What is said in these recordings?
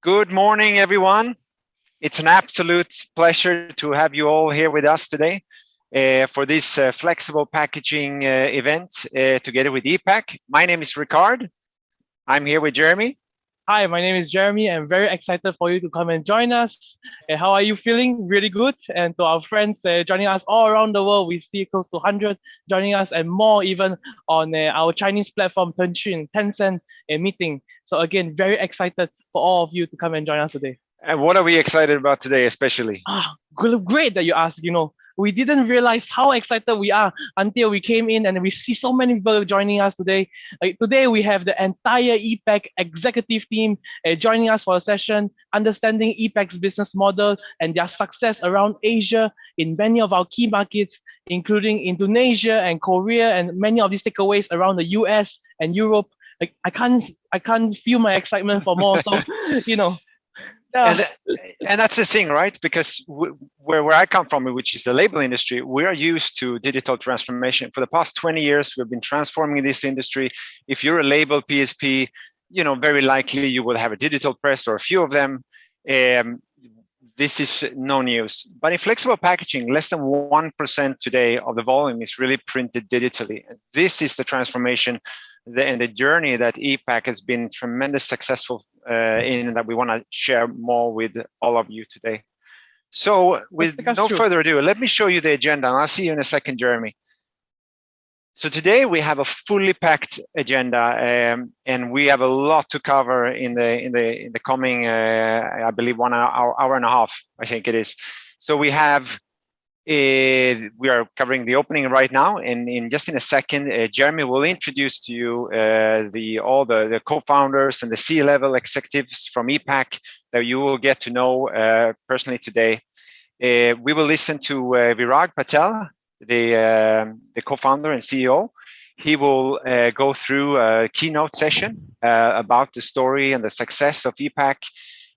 Good morning, everyone. It's an absolute pleasure to have you all here with us today for this flexible packaging event together with ePac. My name is Ricard. I'm here with Jeremy. Hi, my name is Jeremy. I'm very excited for you to come and join us. How are you feeling? Really good. And to our friends joining us all around the world, we see close to 100 joining us and more even on our Chinese platform, Tencent meeting. So again, very excited for all of you to come and join us today. And what are we excited about today, especially? Great that you asked. We didn't realize how excited we are until we came in and we see so many people joining us today. Today, we have the entire ePac executive team joining us for a session, understanding ePac's business model and their success around Asia in many of our key markets, including Indonesia and Korea, and many of these takeaways around the US and Europe. I can't feel my excitement for more. So, And that's the thing, right? Because where I come from, which is the label industry, we are used to digital transformation. For the past 20 years, we've been transforming this industry. If you're a label PSP, very likely you will have a digital press or a few of them. This is no news. But in flexible packaging, less than 1% today of the volume is really printed digitally. This is the transformation and the journey that ePac has been tremendous successful in, that we want to share more with all of you today. So with no further ado, let me show you the agenda, and I'll see you in a second, Jeremy. So today we have a fully packed agenda, and we have a lot to cover in the coming, I believe, 1 hour and a half, I think it is. So we are covering the opening right now, and in a second, Jeremy will introduce to you all the co-founders and the C-level executives from ePac that you will get to know personally today. We will listen to Virag Patel, the co-founder and CEO. He will go through a keynote session about the story and the success of ePac.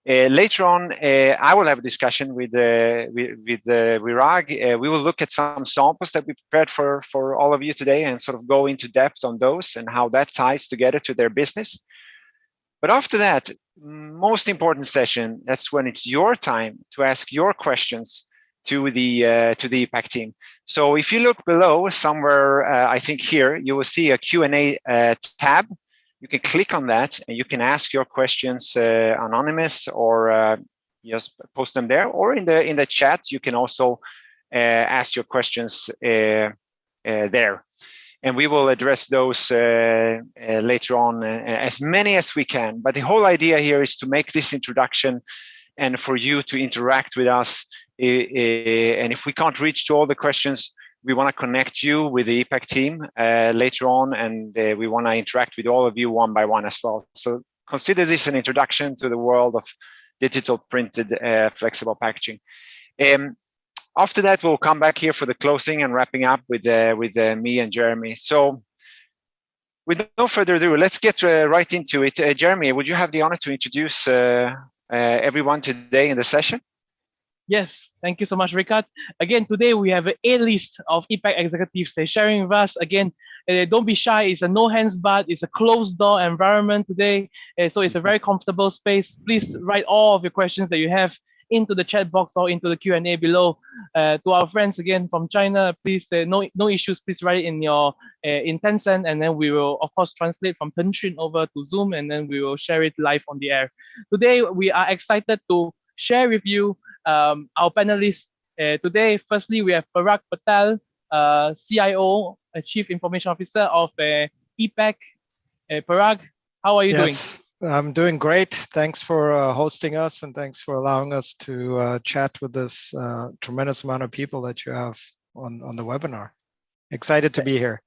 Later on, I will have a discussion with Virag. We will look at some samples that we prepared for all of you today and sort of go into depth on those and how that ties together to their business. But after that, most important session, that's when it's your time to ask your questions to the ePac team. So if you look below somewhere, I think here, you will see a Q&A tab. You can click on that and you can ask your questions anonymous, or just post them there, or in the chat. You can also ask your questions there, and we will address those later on, as many as we can. But the whole idea here is to make this introduction and for you to interact with us. And if we can't reach to all the questions, we want to connect you with the ePac team later on, and we want to interact with all of you one by one as well. So consider this an introduction to the world of digital printed flexible packaging. After that, we'll come back here for the closing and wrapping up with me and Jeremy. So with no further ado, let's get right into it. Jeremy, would you have the honor to introduce everyone today in the session? Yes, thank you so much, Ricard. Again, today we have an A-list of ePac executives sharing with us. Again, don't be shy. It's a no hands barred. It's a closed door environment today. So it's a very comfortable space. Please write all of your questions that you have into the chat box or into the Q&A below. To our friends again from China, please, no issues. Please write it in Tencent, and then we will of course translate from Tencent over to Zoom, and then we will share it live on the air. Today we are excited to share with you our panelists today. Firstly, we have Parag Patel, CIO, Chief Information Officer of ePac. Parag, how are you doing? I'm doing great. Thanks for hosting us, and thanks for allowing us to chat with this tremendous amount of people that you have on the webinar. Excited to be here.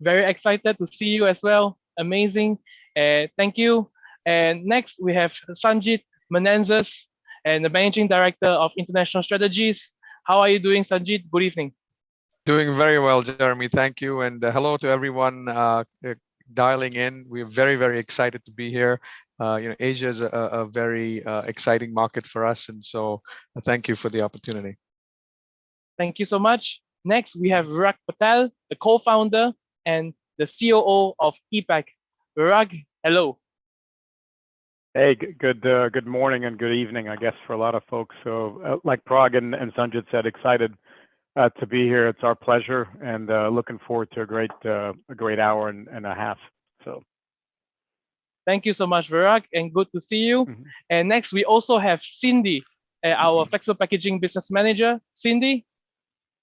Very excited to see you as well. Amazing. Thank you. And next, we have Sanjit Menendez, and the Managing Director of International Strategies. How are you doing, Sanjit? Good evening. Doing very well, Jeremy. Thank you. And hello to everyone dialing in. We're very, very excited to be here. Asia is a very exciting market for us. And so thank you for the opportunity. Thank you so much. Next, we have Virag Patel, the co-founder and the COO of ePac. Virag, hello. Hey, good morning and good evening, I guess, for a lot of folks. So, like Parag and Sanjit said, excited to be here. It's our pleasure, and looking forward to a great hour and a half. So, Thank you so much, Virag, and good to see you. And next, we also have Cindy, our flexible packaging business manager. Cindy,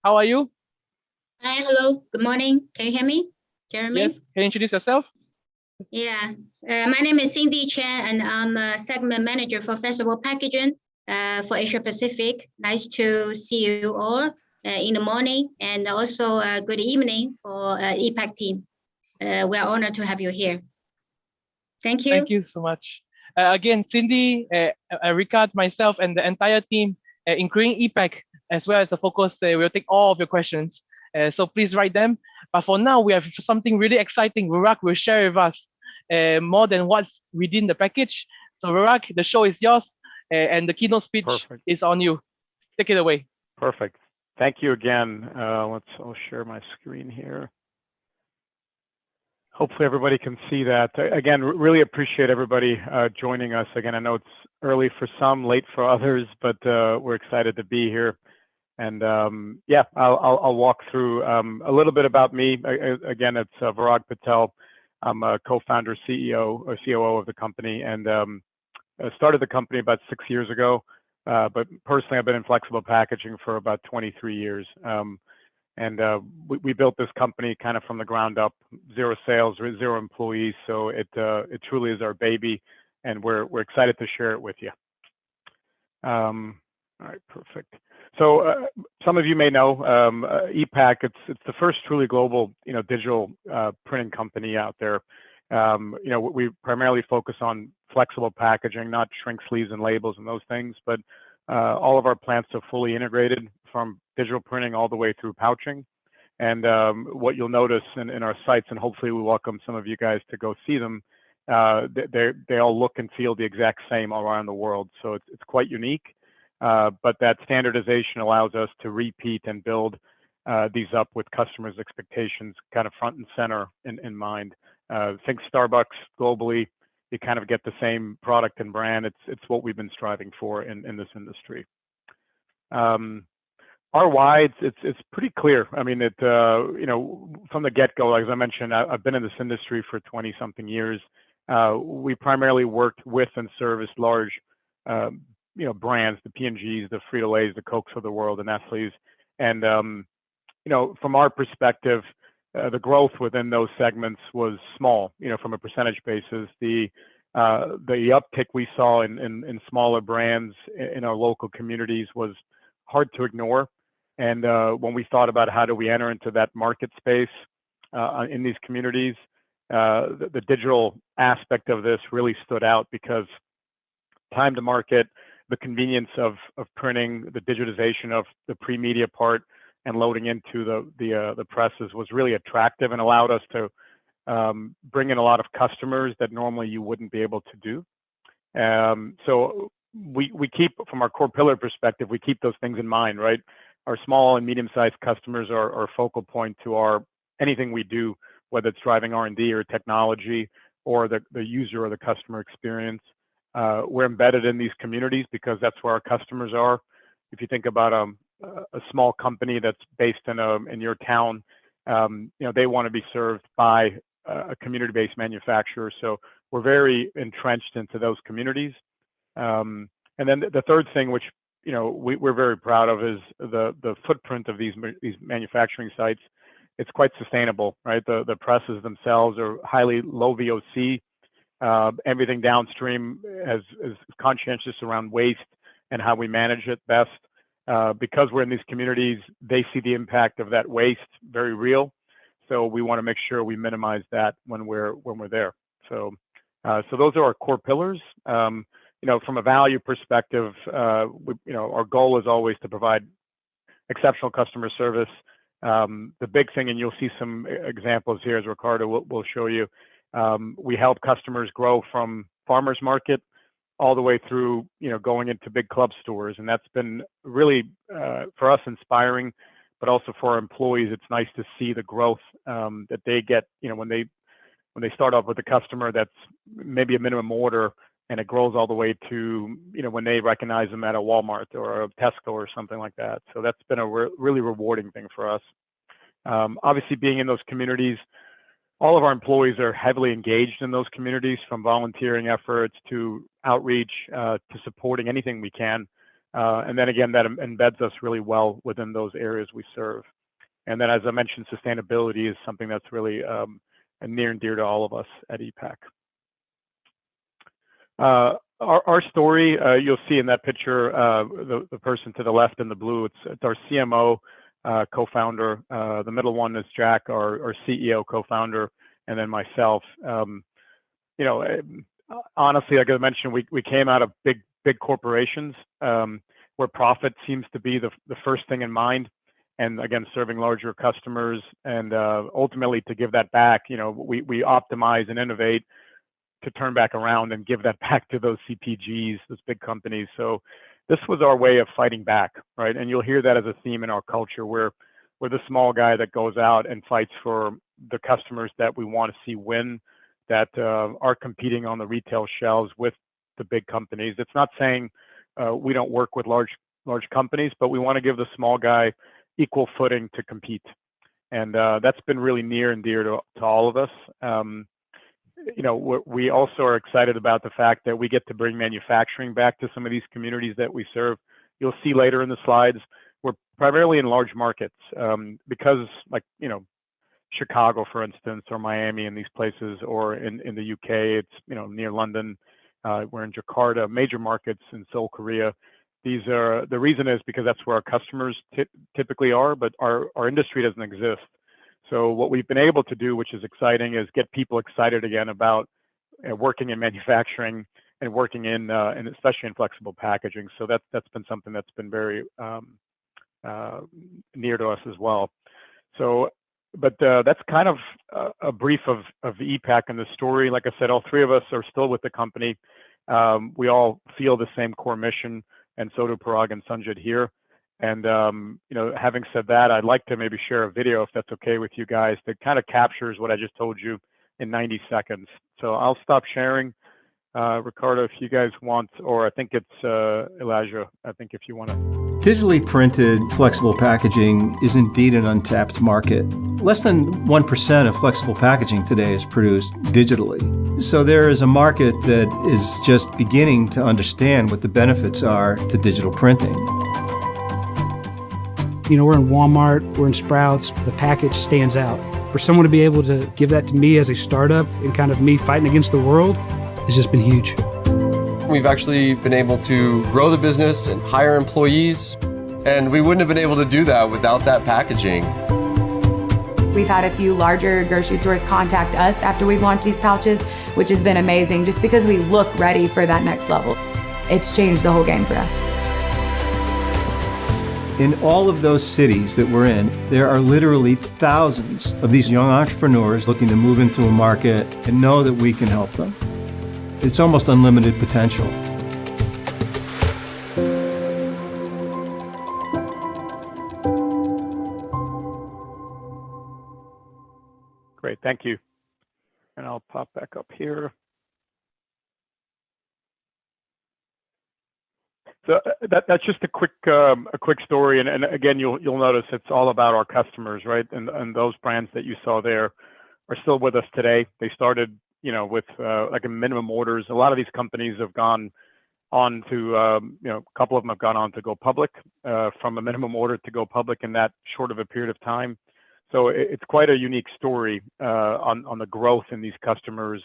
how are you? Hi, hello, good morning. Can you hear me, Jeremy? Yes, can you introduce yourself? Yeah, my name is Cindy Chen, and I'm a segment manager for flexible packaging for Asia Pacific. Nice to see you all in the morning, and also good evening for ePac team. We are honored to have you here. Thank you. Thank you so much. Again, Cindy, Ricard, myself, and the entire team, including ePac, as well as the focus, we'll take all of your questions. So please write them. But for now, we have something really exciting. Virag will share with us more than what's within the package. So Virag, the show is yours, and the keynote speech is on you. Take it away. Perfect. Thank you again. I'll share my screen here. Hopefully everybody can see that. Again, really appreciate everybody joining us. Again, I know it's early for some, late for others, but we're excited to be here. And yeah, I'll walk through a little bit about me. Again, it's Virag Patel. I'm a co-founder, CEO, or COO of the company, and I started the company about 6 years ago. But personally, I've been in flexible packaging for about 23 years. And we built this company kind of from the ground up, 0 sales, 0 employees. So it truly is our baby, and we're excited to share it with you. All right, perfect. So some of you may know ePac. It's the first truly global, digital printing company out there. We primarily focus on flexible packaging, not shrink sleeves and labels and those things, but all of our plants are fully integrated from digital printing all the way through pouching. And what you'll notice in our sites, and hopefully we welcome some of you guys to go see them, they all look and feel the exact same all around the world. So it's quite unique. But that standardization allows us to repeat and build these up with customers' expectations kind of front and center in mind. Think Starbucks globally, you kind of get the same product and brand. It's what we've been striving for in this industry. Our why, it's pretty clear. I mean, from the get-go, as I mentioned, I've been in this industry for 20-something years. We primarily worked with and serviced large brands, the P&Gs, the Frito-Lays, the Cokes of the world, the Nestle's. And, from our perspective, the growth within those segments was small, from a percentage basis. The uptick we saw in smaller brands in our local communities was hard to ignore. And when we thought about how do we enter into that market space in these communities, the digital aspect of this really stood out because time to market, the convenience of printing, the digitization of the pre-media part and loading into the presses was really attractive and allowed us to bring in a lot of customers that normally you wouldn't be able to do. So we keep, from our core pillar perspective, we keep those things in mind, right? Our small and medium-sized customers are a focal point to anything we do, whether it's driving R&D or technology or the user or the customer experience. We're embedded in these communities because that's where our customers are. If you think about a small company that's based in your town, they want to be served by a community-based manufacturer. So we're very entrenched into those communities. And then the third thing, which we're very proud of, is the footprint of these manufacturing sites. It's quite sustainable, right? The presses themselves are highly low VOC. Everything downstream is conscientious around waste and how we manage it best. Because we're in these communities, they see the impact of that waste very real. So we want to make sure we minimize that when we're there. So those are our core pillars. From a value perspective, our goal is always to provide exceptional customer service. The big thing, and you'll see some examples here as Ricardo will show you, we help customers grow from farmers market all the way through, going into big club stores. And that's been really, for us, inspiring, but also for our employees. It's nice to see the growth that they get, when they start off with a customer that's maybe a minimum order, and it grows all the way to, when they recognize them at a Walmart or a Tesco or something like that. So that's been a really rewarding thing for us. Obviously, being in those communities, all of our employees are heavily engaged in those communities, from volunteering efforts to outreach to supporting anything we can. And then again, that embeds us really well within those areas we serve. And then, as I mentioned, sustainability is something that's really near and dear to all of us at ePac. Our story, you'll see in that picture, the person to the left in the blue, it's our CMO, co-founder. The middle one is Jack, our CEO, co-founder, and then myself. Honestly, like I mentioned, we came out of big corporations where profit seems to be the first thing in mind. And again, serving larger customers, and ultimately to give that back, we optimize and innovate to turn back around and give that back to those CPGs, those big companies. So this was our way of fighting back, right? And you'll hear that as a theme in our culture, where we're the small guy that goes out and fights for the customers that we want to see win, that are competing on the retail shelves with the big companies. It's not saying we don't work with large companies, but we want to give the small guy equal footing to compete. And that's been really near and dear to all of us. We also are excited about the fact that we get to bring manufacturing back to some of these communities that we serve. You'll see later in the slides, we're primarily in large markets because, like, Chicago, for instance, or Miami, and these places, or in the UK, it's, near London. We're in Jakarta, major markets in Seoul, Korea. The reason is because that's where our customers typically are, but our industry doesn't exist. So what we've been able to do, which is exciting, is get people excited again about working in manufacturing and working in especially in flexible packaging. So that's been something that's been very near to us as well. So, but that's kind of a brief of ePac and the story. Like I said, all three of us are still with the company. We all feel the same core mission, and so do Parag and Sanjit here. And having said that, I'd like to maybe share a video, if that's okay with you guys, that kind of captures what I just told you in 90 seconds. So I'll stop sharing. Ricardo, if you guys want, or I think it's Elijah, I think if you want to. Digitally printed flexible packaging is indeed an untapped market. Less than 1% of flexible packaging today is produced digitally. So there is a market that is just beginning to understand what the benefits are to digital printing. We're in Walmart, we're in Sprouts, the package stands out. For someone to be able to give that to me as a startup and kind of me fighting against the world has just been huge. We've actually been able to grow the business and hire employees, and we wouldn't have been able to do that without that packaging. We've had a few larger grocery stores contact us after we've launched these pouches, which has been amazing just because we look ready for that next level. It's changed the whole game for us. In all of those cities that we're in, there are literally thousands of these young entrepreneurs looking to move into a market and know that we can help them. It's almost unlimited potential. Great, thank you. And I'll pop back up here. So that's just a quick story, and again, you'll notice it's all about our customers, right? And those brands that you saw there are still with us today. They started, with like a minimum orders. A lot of these companies have gone on to, a couple of them have gone on to go public, from a minimum order to go public in that short of a period of time. So it's quite a unique story on the growth in these customers,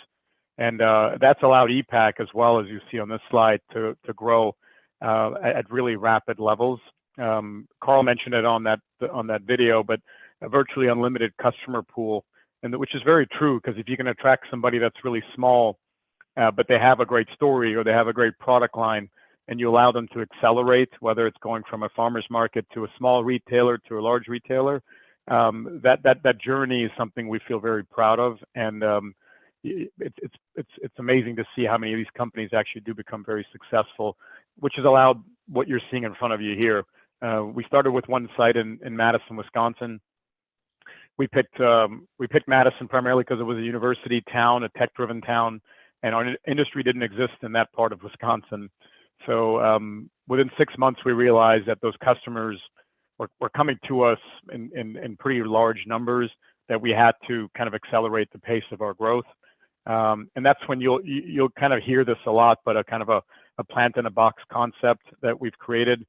and that's allowed ePac, as well as you see on this slide, to grow at really rapid levels. Carl mentioned it on that video, but a virtually unlimited customer pool, and which is very true, because if you can attract somebody that's really small, but they have a great story or they have a great product line, and you allow them to accelerate, whether it's going from a farmer's market to a small retailer to a large retailer, that journey is something we feel very proud of, and it's amazing to see how many of these companies actually do become very successful, which has allowed what you're seeing in front of you here. We started with one site in Madison, Wisconsin. We picked Madison primarily because it was a university town, a tech-driven town, and our industry didn't exist in that part of Wisconsin. So within 6 months, we realized that those customers were coming to us in pretty large numbers, that we had to kind of accelerate the pace of our growth. And that's when you'll kind of hear this a lot, but a kind of a plant in a box concept that we've created.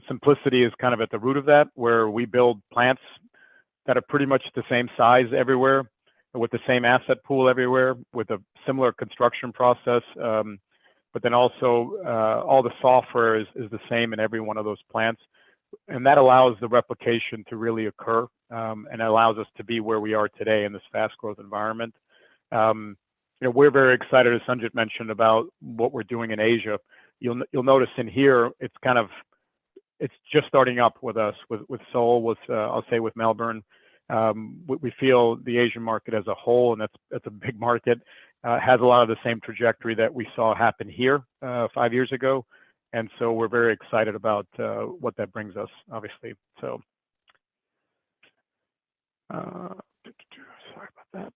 Simplicity is kind of at the root of that, where we build plants that are pretty much the same size everywhere, with the same asset pool everywhere, with a similar construction process. But then also all the software is the same in every one of those plants. And that allows the replication to really occur, and allows us to be where we are today in this fast growth environment. We're very excited, as Sanjit mentioned, about what we're doing in Asia. You'll notice in here, it's just starting up with us, with Seoul, I'll say with Melbourne. We feel the Asian market as a whole, and that's a big market, has a lot of the same trajectory that we saw happen here 5 years ago. And so we're very excited about what that brings us, obviously. So sorry about that.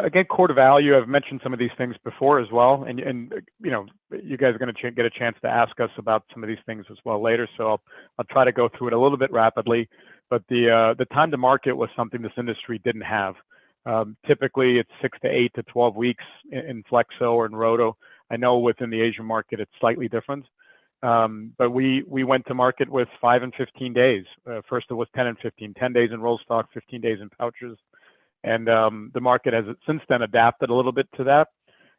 Again, core to value, I've mentioned some of these things before as well. And you guys are going to get a chance to ask us about some of these things as well later. So I'll try to go through it a little bit rapidly. But the time to market was something this industry didn't have. Typically, it's 6 to 8 to 12 weeks in Flexo or in Roto. I know within the Asian market, it's slightly different. But we went to market with 5 and 15 days. First, it was 10 and 15, 10 days in roll stock, 15 days in pouches. And the market has since then adapted a little bit to that.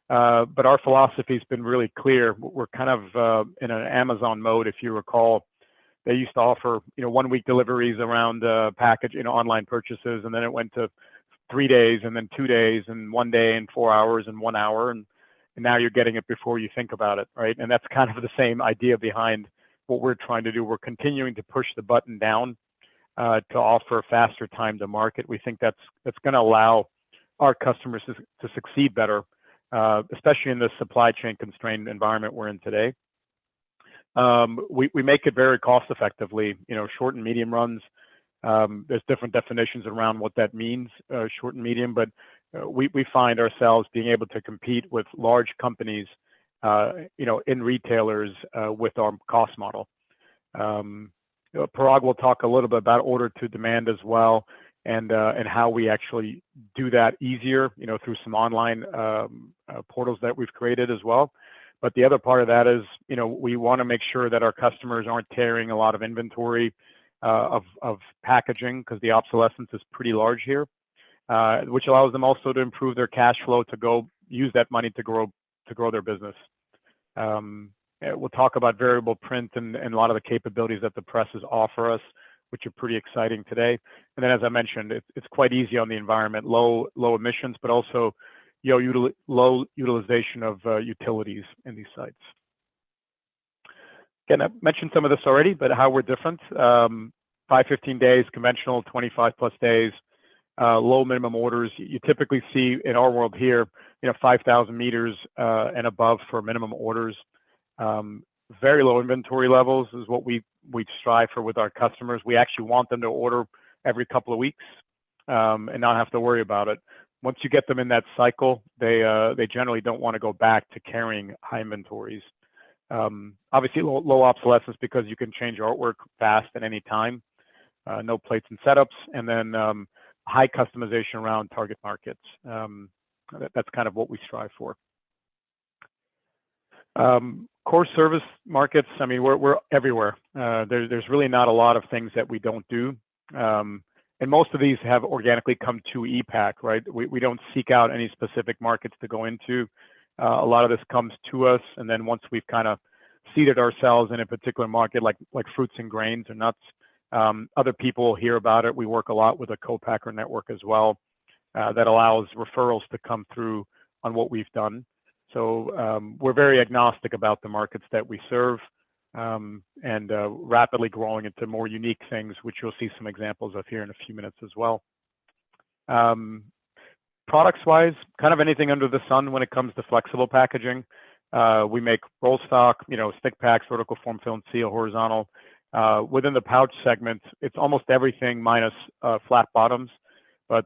But our philosophy has been really clear. We're kind of in an Amazon mode, if you recall. They used to offer 1 week deliveries around package, online purchases, and then it went to 3 days, and then 2 days, and 1 day, and 4 hours, and 1 hour, and now you're getting it before you think about it, right? And that's kind of the same idea behind what we're trying to do. We're continuing to push the button down to offer faster time to market. We think that's going to allow our customers to succeed better, especially in the supply chain constrained environment we're in today. We make it very cost effectively, short and medium runs. There's different definitions around what that means, short and medium, but we find ourselves being able to compete with large companies, in retailers with our cost model. Parag will talk a little bit about order to demand as well, and how we actually do that easier, through some online portals that we've created as well. But the other part of that is, we want to make sure that our customers aren't carrying a lot of inventory of packaging, because the obsolescence is pretty large here, which allows them also to improve their cash flow, to go use that money to grow their business. We'll talk about variable print and a lot of the capabilities that the presses offer us, which are pretty exciting today. And then, as I mentioned, it's quite easy on the environment, low emissions, but also low utilization of utilities in these sites. Again, I mentioned some of this already, but how we're different. 5-15 days, conventional, 25 plus days, low minimum orders. You typically see in our world here, 5,000 meters and above for minimum orders. Very low inventory levels is what we strive for with our customers. We actually want them to order every couple of weeks and not have to worry about it. Once you get them in that cycle, they generally don't want to go back to carrying high inventories. Obviously, low obsolescence, because you can change your artwork fast at any time. No plates and setups, and then high customization around target markets. That's kind of what we strive for. Core service markets, I mean, we're everywhere. There's really not a lot of things that we don't do. And most of these have organically come to ePac, right? We don't seek out any specific markets to go into. A lot of this comes to us, and then once we've kind of seated ourselves in a particular market, like fruits and grains or nuts, other people hear about it. We work a lot with a co-packer network as well, that allows referrals to come through on what we've done. So we're very agnostic about the markets that we serve, and rapidly growing into more unique things, which you'll see some examples of here in a few minutes as well. Products-wise, kind of anything under the sun when it comes to flexible packaging. We make roll stock, stick packs, vertical form, fill and seal, horizontal. Within the pouch segment, it's almost everything minus flat bottoms. but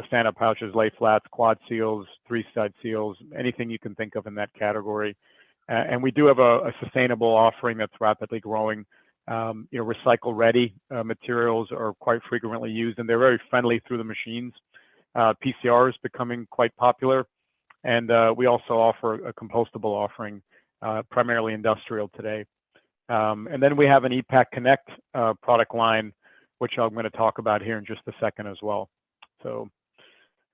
stand-up pouches, lay flats, quad seals, three-side seals, anything you can think of in that category. And we do have a sustainable offering that's rapidly growing. Recycle-ready materials are quite frequently used, and they're very friendly through the machines. PCR is becoming quite popular, and we also offer a compostable offering, primarily industrial today. And then we have an ePac Connect product line, which I'm going to talk about here in just a second as well. So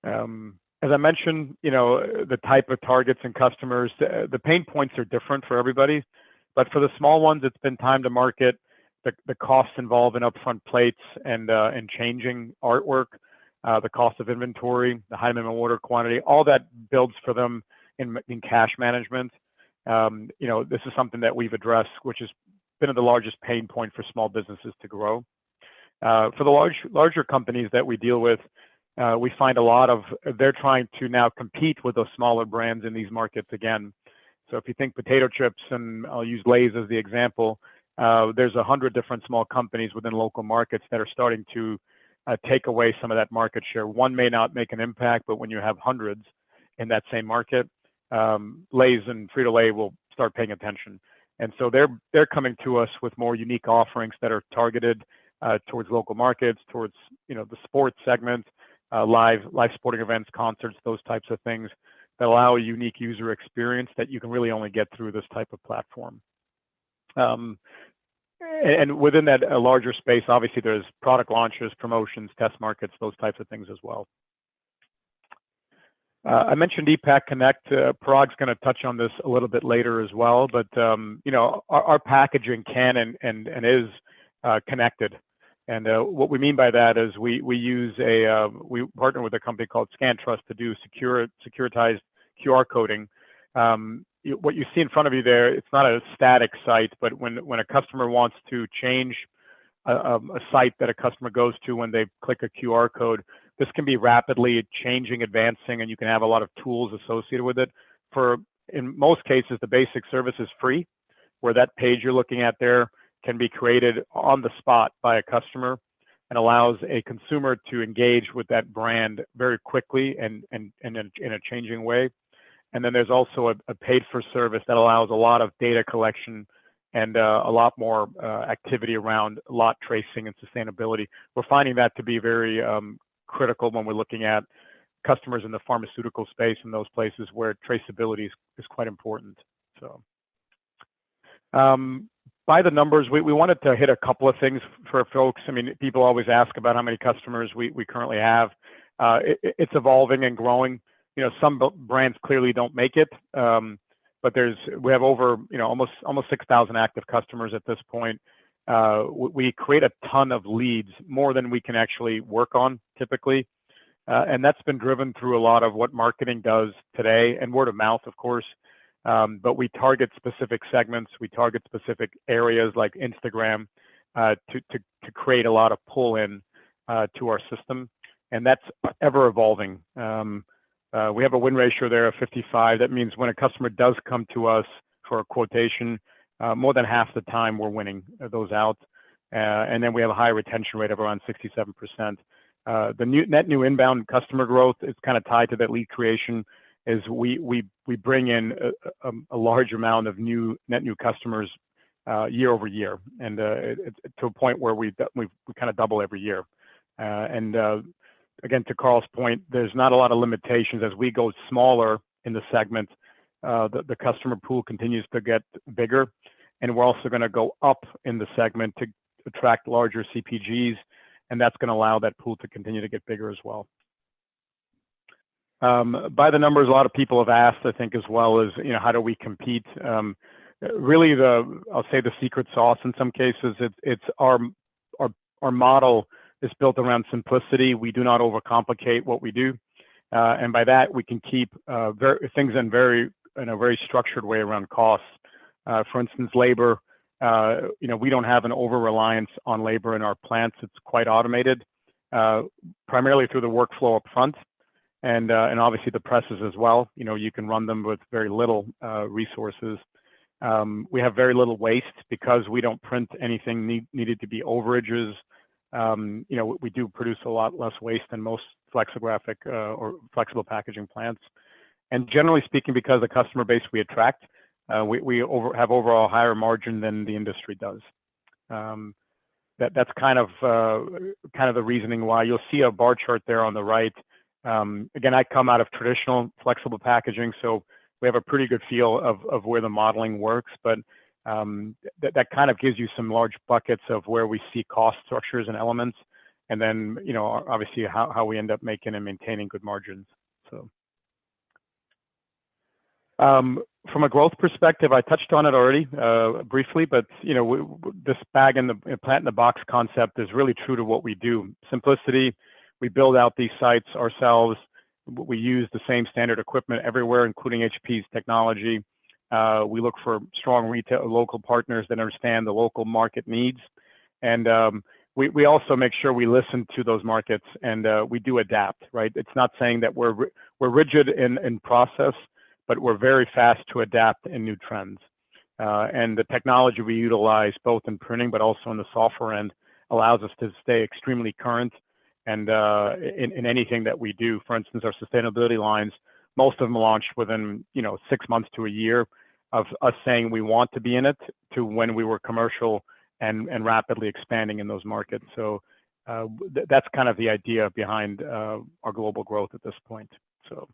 as I mentioned, the type of targets and customers, the pain points are different for everybody, but for the small ones, it's been time to market. The costs involved in upfront plates and changing artwork, the cost of inventory, the high minimum order quantity, all that builds for them in cash management. This is something that we've addressed, which has been the largest pain point for small businesses to grow. For the larger companies that we deal with, we find they're trying to now compete with those smaller brands in these markets again. So if you think potato chips, and I'll use Lay's as the example, there's 100 different small companies within local markets that are starting to take away some of that market share. One may not make an impact, but when you have hundreds in that same market, Lay's and Frito-Lay will start paying attention. And so they're coming to us with more unique offerings that are targeted towards local markets, towards the sports segment, live sporting events, concerts, those types of things that allow a unique user experience that you can really only get through this type of platform. And within that larger space, obviously there's product launches, promotions, test markets, those types of things as well. I mentioned ePac Connect. Parag's going to touch on this a little bit later as well, but our packaging can and is connected. And what we mean by that is we partner with a company called ScanTrust to do securitized QR coding. What you see in front of you there, it's not a static site, but when a customer wants to change a site that a customer goes to when they click a QR code, this can be rapidly changing, advancing, and you can have a lot of tools associated with it. In most cases, the basic service is free, where that page you're looking at there can be created on the spot by a customer and allows a consumer to engage with that brand very quickly and in a changing way. And then there's also a paid for service that allows a lot of data collection and a lot more activity around lot tracing and sustainability. We're finding that to be very critical when we're looking at customers in the pharmaceutical space and those places where traceability is quite important. So by the numbers, we wanted to hit a couple of things for folks. I mean, people always ask about how many customers we currently have. It's evolving and growing. Some brands clearly don't make it, but we have over almost 6,000 active customers at this point. We create a ton of leads, more than we can actually work on typically, and that's been driven through a lot of what marketing does today and word of mouth, of course. But we target specific segments, we target specific areas like Instagram to create a lot of pull in to our system, and that's ever evolving. We have a win ratio there of 55. That means when a customer does come to us for a quotation, more than half the time we're winning those out. And then we have a high retention rate of around 67%. The net new inbound customer growth is kind of tied to that lead creation. Is we bring in a large amount of net new customers year over year, and to a point where we kind of double every year. Again, to Carl's point, there's not a lot of limitations as we go smaller in the segment. The customer pool continues to get bigger, and we're also going to go up in the segment to attract larger CPGs, and that's going to allow that pool to continue to get bigger as well. By the numbers, a lot of people have asked, I think, as well, as how do we compete? Really, I'll say the secret sauce in some cases. It's our model is built around simplicity. We do not overcomplicate what we do, and by that we can keep things in a very structured way around costs. For instance, labor. We don't have an over-reliance on labor in our plants. It's quite automated, primarily through the workflow up front, and obviously the presses as well. You can run them with very little resources. We have very little waste because we don't print anything needed to be overages. We do produce a lot less waste than most flexographic or flexible packaging plants. And generally speaking, because the customer base we attract, we have overall higher margin than the industry does. That's kind of the reasoning why you'll see a bar chart there on the right. Again, I come out of traditional flexible packaging, so we have a pretty good feel of where the modeling works, but that kind of gives you some large buckets of where we see cost structures and elements, and then obviously how we end up making and maintaining good margins. So from a growth perspective, I touched on it already briefly, but this bag and the plant in the box concept is really true to what we do. Simplicity. We build out these sites ourselves. We use the same standard equipment everywhere, including HP's technology. We look for strong retail local partners that understand the local market needs, and we also make sure we listen to those markets, and we do adapt. Right? It's not saying that we're rigid in process, but we're very fast to adapt in new trends. And the technology we utilize, both in printing but also in the software end, allows us to stay extremely current. And in anything that we do, for instance, our sustainability lines, most of them launched within 6 months to a year of us saying we want to be in it, to when we were commercial and rapidly expanding in those markets. So that's kind of the idea behind our global growth at this point. So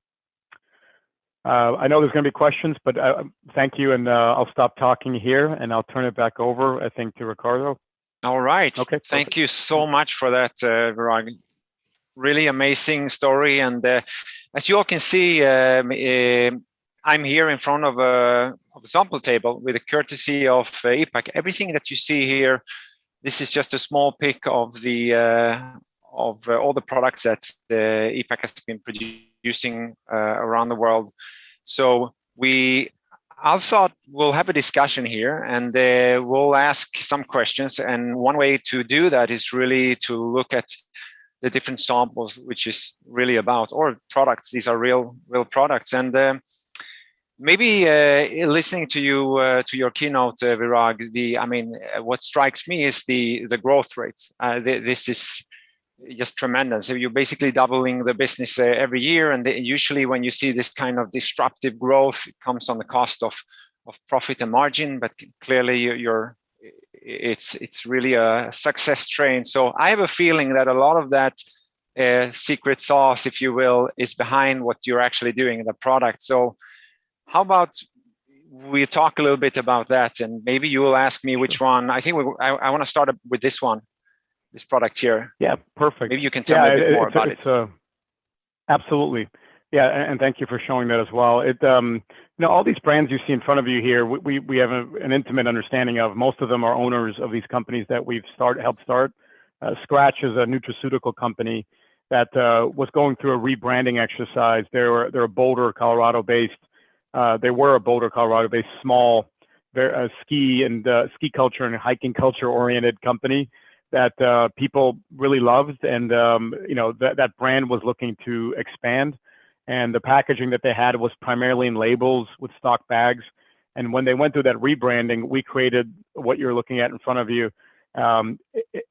I know there's going to be questions, but thank you, and I'll stop talking here, and I'll turn it back over, I think, to Ricardo. All right. Okay. Thank you so much for that, Virag. Really amazing story. And as you all can see, I'm here in front of a sample table with the courtesy of ePac. Everything that you see here, this is just a small pick of the of all the products that ePac has been producing around the world. So I thought we'll have a discussion here, and we'll ask some questions. And one way to do that is really to look at the different samples, which is really about, or products. These are real products. And maybe listening to you to your keynote, Virag, what strikes me is the growth rate. This is just tremendous. So you're basically doubling the business every year, and usually when you see this kind of disruptive growth, it comes on the cost of profit and margin. But clearly, it's really a success train. So I have a feeling that a lot of that secret sauce, if you will, is behind what you're actually doing in the product. So how about we talk a little bit about that, and maybe you will ask me which one. I think I want to start with this one. This product here. Yeah, perfect. Maybe you can tell me a bit more about it. Absolutely. Yeah, and thank you for showing that as well. All these brands you see in front of you here, we have an intimate understanding of. Most of them are owners of these companies that we've helped start. Scratch is a nutraceutical company that was going through a rebranding exercise. They're a Boulder, Colorado-based. They were a Boulder, Colorado-based small ski culture and hiking culture-oriented company that people really loved, and that brand was looking to expand, and the packaging that they had was primarily in labels with stock bags. And when they went through that rebranding, we created what you're looking at in front of you.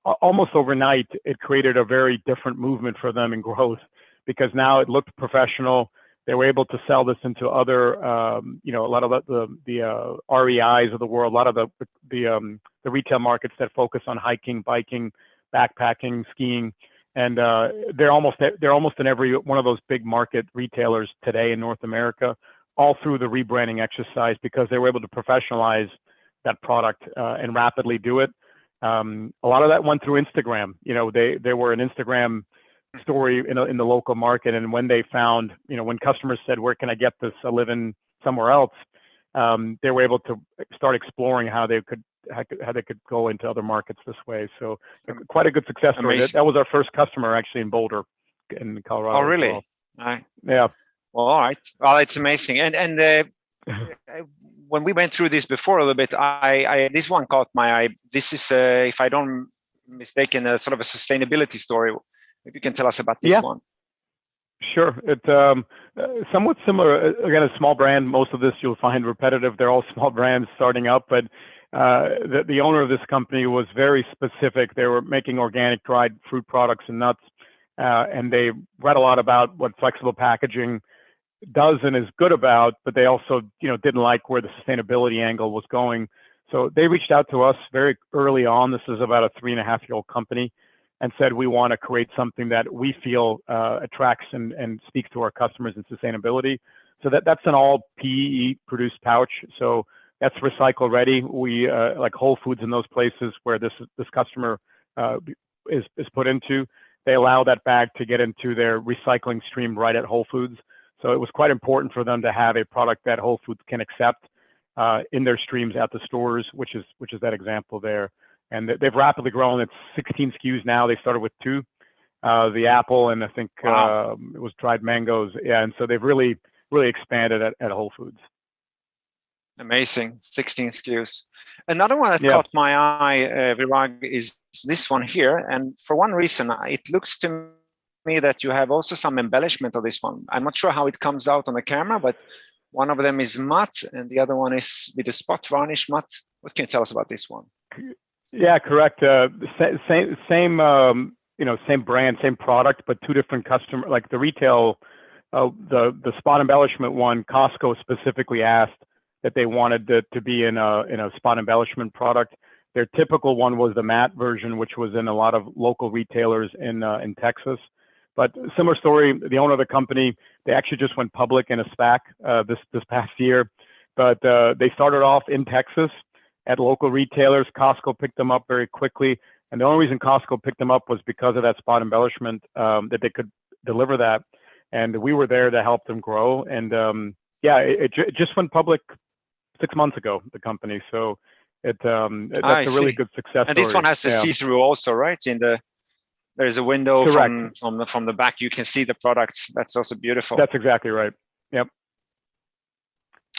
Almost overnight, it created a very different movement for them in growth, because now it looked professional. They were able to sell this into other, a lot of the REIs of the world, a lot of the retail markets that focus on hiking, biking, backpacking, skiing, and they're almost in every one of those big market retailers today in North America, all through the rebranding exercise, because they were able to professionalize that product and rapidly do it. A lot of that went through Instagram. They were an Instagram story in the local market, and when they found, when customers said, "Where can I get this? I live in somewhere else," they were able to start exploring how they could go into other markets this way. So quite a good success story. That was our first customer actually in Boulder, in Colorado. Oh, really? Well. Yeah. Well, all right. Well, it's amazing. And when we went through this before a little bit, this one caught my eye. This is, if I don't mistaken, a sort of a sustainability story. Maybe you can tell us about this one. Sure. It's somewhat similar. Again, a small brand. Most of this you'll find repetitive. They're all small brands starting up, but the owner of this company was very specific. They were making organic dried fruit products and nuts. and they read a lot about what flexible packaging does and is good about, but they also, didn't like where the sustainability angle was going. So they reached out to us very early on. This is about a 3.5-year-old company, and said, we want to create something that we feel attracts and speaks to our customers in sustainability. So that's an all PE produced pouch. So that's recycle ready. We like Whole Foods and those places where this customer is put into, they allow that bag to get into their recycling stream right at Whole Foods. So it was quite important for them to have a product that Whole Foods can accept in their streams at the stores, which is that example there. And they've rapidly grown. It's 16 SKUs now. They started with 2, the apple, and I think it was dried mangoes. Yeah, and so they've really expanded at Whole Foods. Amazing, 16 SKUs. Another one that caught my eye, Virag, is this one here. And for one reason, it looks to me that you have also some embellishment of this one. I'm not sure how it comes out on the camera, but one of them is matte and the other one is with a spot varnish matte. What can you tell us about this one? Yeah, correct. Same same brand, same product, but 2 different customer. Like the retail, the spot embellishment one, Costco specifically asked that they wanted to be in a spot embellishment product. Their typical one was the matte version, which was in a lot of local retailers in Texas. But similar story, the owner of the company, they actually just went public in a SPAC this past year. But they started off in Texas at local retailers. Costco picked them up very quickly. And the only reason Costco picked them up was because of that spot embellishment, that they could deliver that. And we were there to help them grow. And it just went public 6 months ago, the company. So that's a really good success and this story. One has the see-through also, right? There's a window from the back. You can see the products. That's also beautiful. That's exactly right. Yep.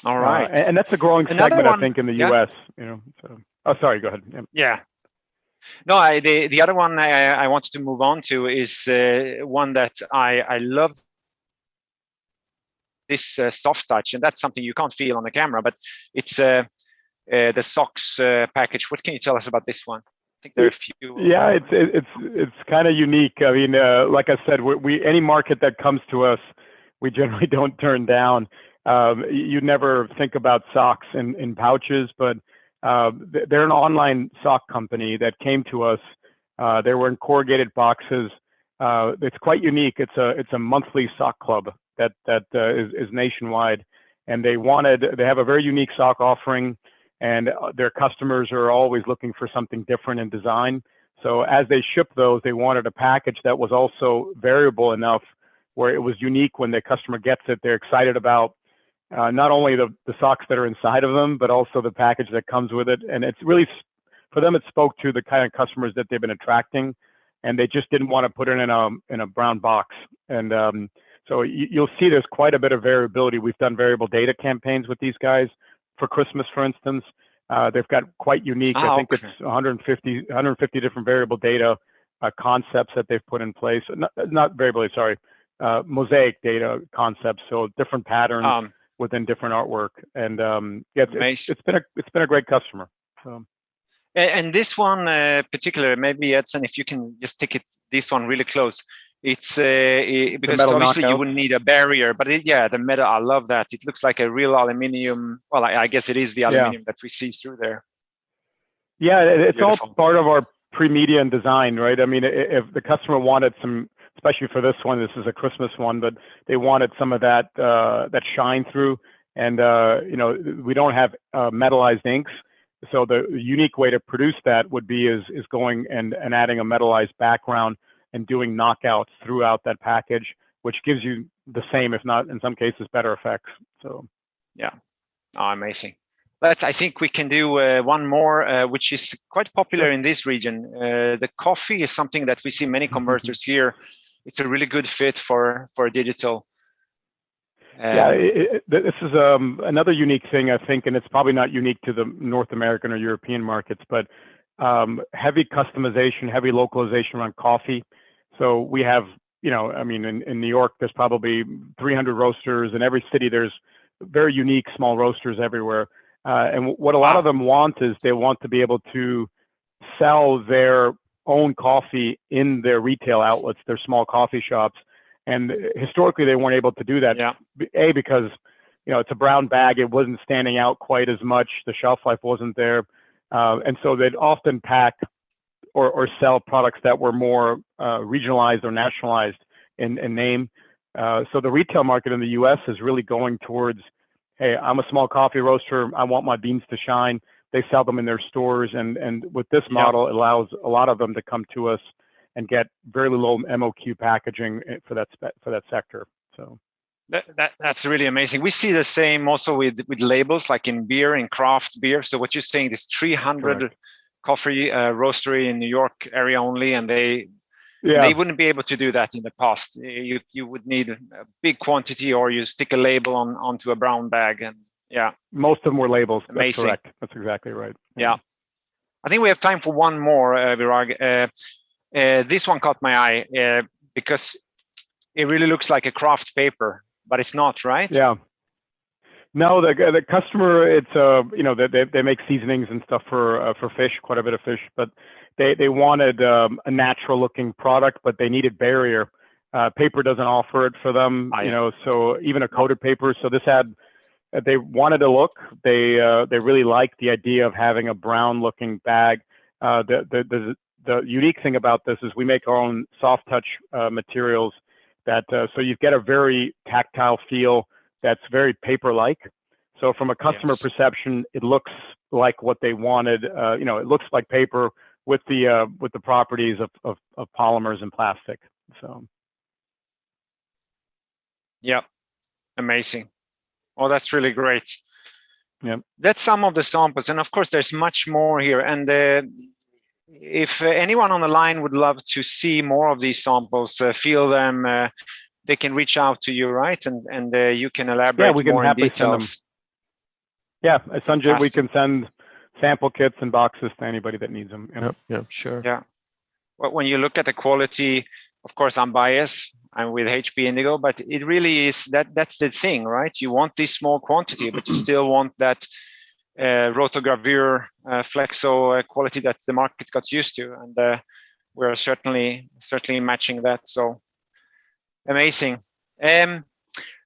All right. And that's a growing segment, I think, in the US. So. Oh, sorry. Go ahead. Yeah. No, the other one I wanted to move on to is one that I love. This soft touch, and that's something you can't feel on the camera, but it's the socks package. What can you tell us about this one? I think there are a few. Yeah, it's kind of unique. I mean, like I said, we any market that comes to us, we generally don't turn down. You never think about socks in pouches, but they're an online sock company that came to us. They were in corrugated boxes. It's quite unique. It's a monthly sock club that is nationwide, and they have a very unique sock offering, and their customers are always looking for something different in design. So as they ship those, they wanted a package that was also variable enough where it was unique when the customer gets it. They're excited about not only the socks that are inside of them, but also the package that comes with it. And it's really, for them, it spoke to the kind of customers that they've been attracting, and they just didn't want to put it in a brown box. And so you'll see there's quite a bit of variability. We've done variable data campaigns with these guys for Christmas, for instance. They've got quite unique, I think it's 150 different variable data concepts that they've put in place. Not variable, sorry, mosaic data concepts. So different patterns within different artwork. And it's been a great customer. So. And this one particular, maybe Edson, if you can just take this one really close. It's because obviously you wouldn't need a barrier, but the metal, I love that. It looks like a real aluminium. Well, I guess it is the aluminium that we see through there. Yeah, it's beautiful. All part of our pre-media and design, right? I mean, if the customer wanted some, especially for this one, this is a Christmas one, but they wanted some of that shine through, and we don't have metallized inks. So the unique way to produce that would be is going and adding a metallized background and doing knockouts throughout that package, which gives you the same, if not in some cases, better effects. So, yeah, amazing. I think we can do one more, which is quite popular in this region. The coffee is something that we see many converters here. It's a really good fit for digital. This is another unique thing, I think, and it's probably not unique to the North American or European markets, but heavy customization, heavy localization around coffee. So we have, in New York, there's probably 300 roasters. In every city, there's very unique small roasters everywhere. And what a lot of them want is they want to be able to sell their own coffee in their retail outlets, their small coffee shops. And historically, they weren't able to do that. Yeah. A, because it's a brown bag, it wasn't standing out quite as much. The shelf life wasn't there, and so they'd often pack or sell products that were more regionalized or nationalized in name. So the retail market in the U.S. is really going towards, hey, I'm a small coffee roaster, I want my beans to shine. They sell them in their stores, and with this model, it allows a lot of them to come to us and get very low MOQ packaging for that sector. So that's really amazing. We see the same also with labels, like in beer, in craft beer. So what you're saying, this 300 Correct. coffee roastery in New York area only, and they wouldn't be able to do that in the past. You would need a big quantity, or you stick a label onto a brown bag, and most of them were labels. Amazing. That's correct. That's exactly right. Yeah. I think we have time for one more, Virag. This one caught my eye because it really looks like a craft paper, but it's not, right? Yeah. No, the customer, it's they make seasonings and stuff for fish, quite a bit of fish, but they wanted a natural looking product, but they needed barrier. Paper doesn't offer it for them, so even a coated paper. So they wanted a look. They really liked the idea of having a brown looking bag. The unique thing about this is we make our own soft touch materials that so you get a very tactile feel that's very paper-like. So from a customer perception, it looks like what they wanted. It looks like paper with the properties of polymers and plastic. So amazing. Oh, that's really great. Yeah, that's some of the samples, and of course there's much more here. And if anyone on the line would love to see more of these samples, feel them, they can reach out to you, right? And you can elaborate more in details. Yeah, Sanjay, we can send sample kits and boxes to anybody that needs them. Yeah, sure. Yeah. Well, when you look at the quality, of course, I'm biased. I'm with HP Indigo, but it really is that's the thing, right? You want this small quantity, but you still want that rotogravure flexo quality that the market got used to, and we're certainly matching that. So amazing.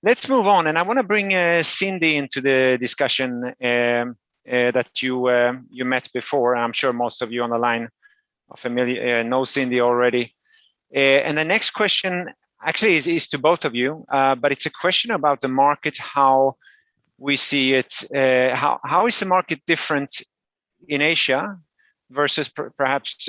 Let's move on, and I want to bring Cindy into the discussion that you met before. I'm sure most of you on the line are familiar, know Cindy already. And the next question actually is to both of you, but it's a question about the market, how we see it. How is the market different in Asia versus perhaps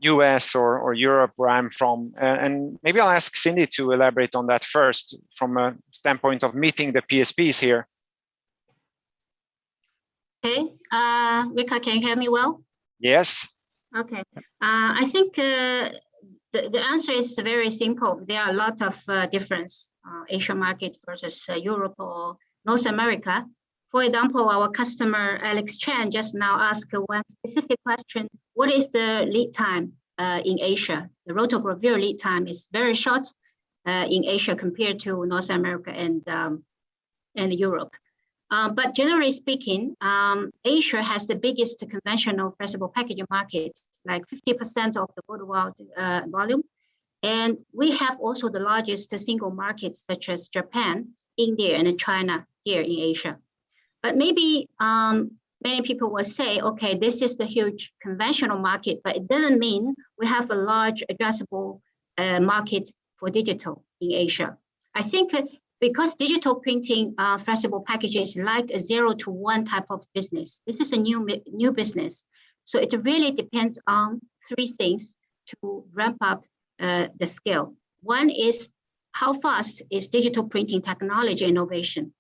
US or Europe, where I'm from? And maybe I'll ask Cindy to elaborate on that first from a standpoint of meeting the PSPs here. Okay, Rika, can you hear me well? Yes. Okay, I think the answer is very simple. There are a lot of difference, Asian market versus Europe or North America. For example, our customer Alex Chan just now asked one specific question: what is the lead time in Asia? The rotogravure lead time is very short in Asia compared to North America and Europe. But generally speaking, Asia has the biggest conventional flexible packaging market, like 50% of the worldwide volume. And we have also the largest single markets, such as Japan, India, and China here in Asia. But maybe many people will say, okay, this is the huge conventional market, but it doesn't mean we have a large addressable market for digital in Asia. I think because digital printing flexible packaging is like a 0 to 1 type of business. This is a new business. So it really depends on 3 things to ramp up the scale. One is how fast is digital printing technology innovation.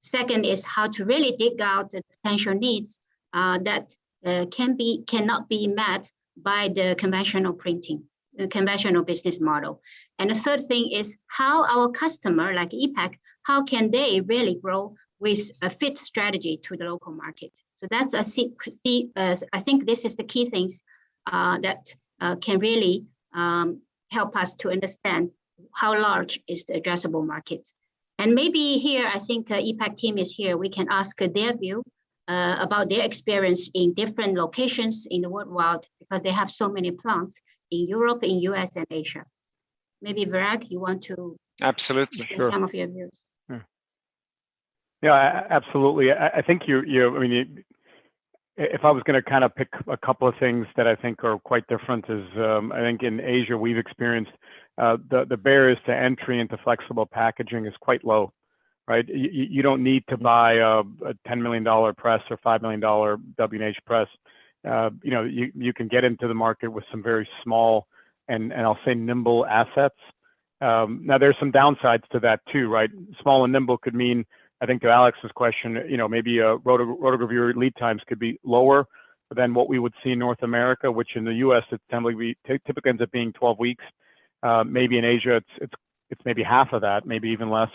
Second is how to really dig out the potential needs that cannot be met by the conventional printing, the conventional business model. And the third thing is how our customer, like ePac, how can they really grow with a fit strategy to the local market? So that's I think this is the key things that can really help us to understand how large is the addressable market. And maybe here, I think ePac team is here. We can ask their view about their experience in different locations in the world because they have so many plants in Europe, in US, and Asia. Maybe Virag, you want to Absolutely. share some of your views? Yeah, absolutely. I think if I was going to kind of pick a couple of things that I think are quite different is I think in Asia we've experienced the barriers to entry into flexible packaging is quite low, right? You don't need to buy a $10 million press or $5 million W&H press. You can get into the market with some very small and I'll say nimble assets. Now there's some downsides to that too, right? Small and nimble could mean, I think to Alex's question, maybe rotogravure lead times could be lower than what we would see in North America, which in the US it typically ends up being 12 weeks. Maybe in Asia it's maybe half of that, maybe even less,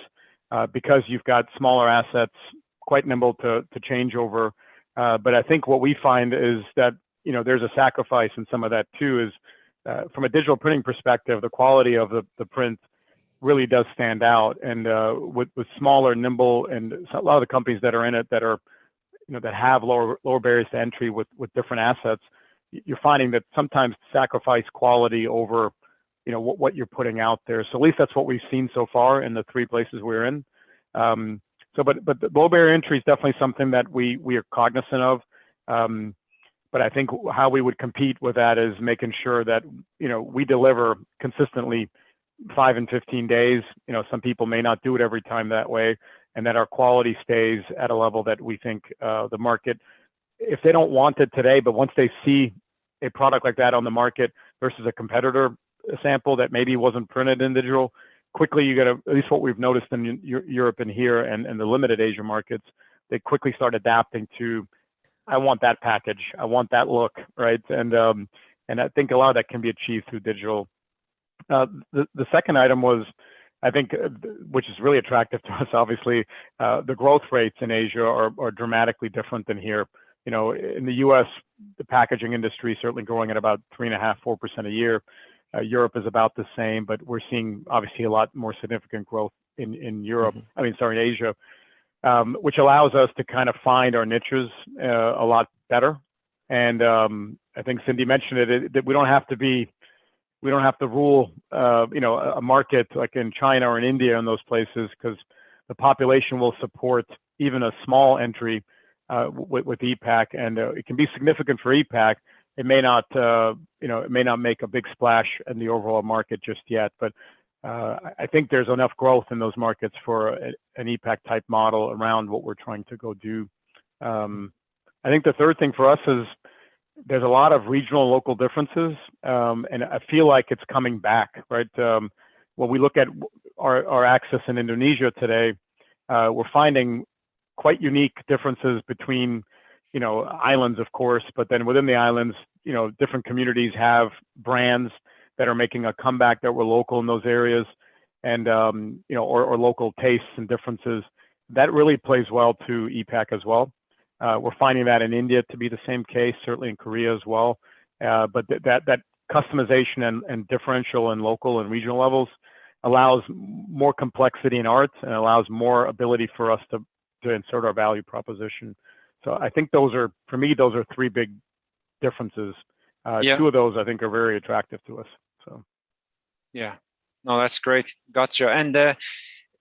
because you've got smaller assets, quite nimble to change over. But I think what we find is that there's a sacrifice in some of that too. Is from a digital printing perspective, the quality of the print really does stand out, and with smaller, nimble, and a lot of the companies that are in it that are, that have lower barriers to entry with different assets, you're finding that sometimes sacrifice quality over, what you're putting out there. So at least that's what we've seen so far in the 3 places we're in. But the low barrier entry is definitely something that we are cognizant of. But I think how we would compete with that is making sure that we deliver consistently 5 and 15 days. Some people may not do it every time that way, and that our quality stays at a level that we think the market, if they don't want it today, but once they see a product like that on the market versus a competitor sample that maybe wasn't printed in digital, quickly you get at least what we've noticed in Europe and here and the limited Asia markets, they quickly start adapting to, I want that package, I want that look, right? And I think a lot of that can be achieved through digital. The second item was, I think, which is really attractive to us, obviously, the growth rates in Asia are dramatically different than here. In the US, the packaging industry is certainly growing at about 3.5–4% a year. Europe is about the same, but we're seeing obviously a lot more significant growth in Europe. In Asia, which allows us to kind of find our niches a lot better. And I think Cindy mentioned it, that we don't have to rule, a market like in China or in India and those places, because the population will support even a small entry with ePac, and it can be significant for ePac. It may not, it may not make a big splash in the overall market just yet, but I think there's enough growth in those markets for an ePac type model around what we're trying to go do. I think the third thing for us is there's a lot of regional, local differences, and I feel like it's coming back, right? When we look at our access in Indonesia today, we're finding quite unique differences between, islands, of course, but then within the islands, different communities have brands that are making a comeback that were local in those areas, and or local tastes and differences. That really plays well to ePac as well. We're finding that in India to be the same case, certainly in Korea as well. But that customization and differential and local and regional levels allows more complexity in art and allows more ability for us to insert our value proposition. So I think for me, those are 3 big differences. 2 of those I think are very attractive to us. So. Yeah, no, that's great. Gotcha. And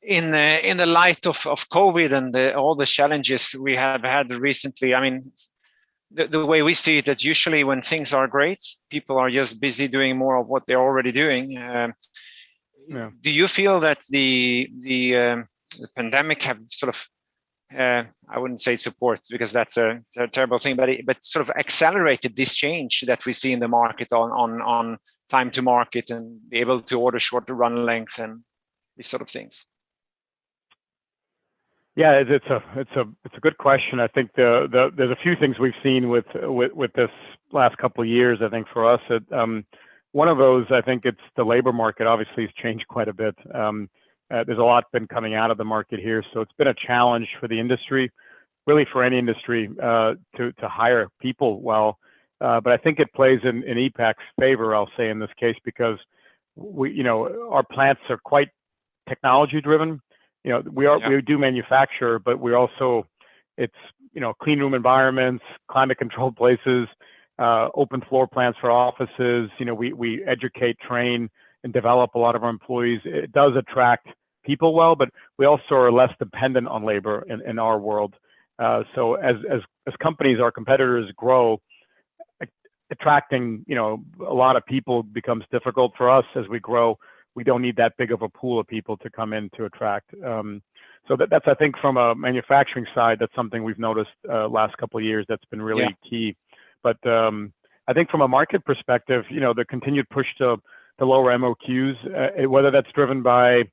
in the light of COVID and all the challenges we have had recently, the way we see it, that usually when things are great, people are just busy doing more of what they're already doing. Do you feel that the pandemic have sort of, I wouldn't say support, because that's a terrible thing, but sort of accelerated this change that we see in the market on time to market and be able to order shorter run lengths and these sort of things? Yeah, it's a good question. I think there's a few things we've seen with this last couple of years. I think for us, one of those, I think it's the labor market. Obviously, has changed quite a bit. There's a lot been coming out of the market here, so it's been a challenge for the industry, really for any industry, to hire people well. But I think it plays in ePac's favor, I'll say in this case, because our plants are quite technology driven. We do manufacture, but we also, it's clean room environments, climate controlled places, open floor plans for offices. We educate, train, and develop a lot of our employees. It does attract people well, but we also are less dependent on labor in our world. So as companies, our competitors grow, attracting a lot of people becomes difficult for us as we grow. We don't need that big of a pool of people to come in to attract. So that's, I think, from a manufacturing side, that's something we've noticed last couple of years that's been really key. But I think from a market perspective, the continued push to lower MOQs, whether that's driven by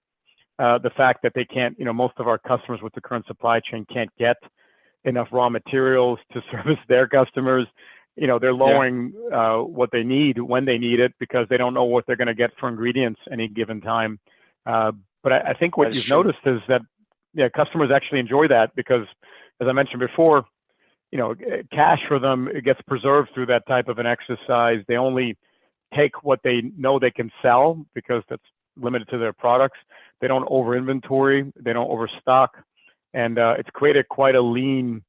the fact that they can't, most of our customers with the current supply chain can't get enough raw materials to service their customers. They're lowering what they need when they need it because they don't know what they're going to get for ingredients any given time. But I think what you've noticed is that customers actually enjoy that because, as I mentioned before, cash for them, it gets preserved through that type of an exercise. They only take what they know they can sell because that's limited to their products. They don't over inventory, they don't overstock, and it's created quite a lean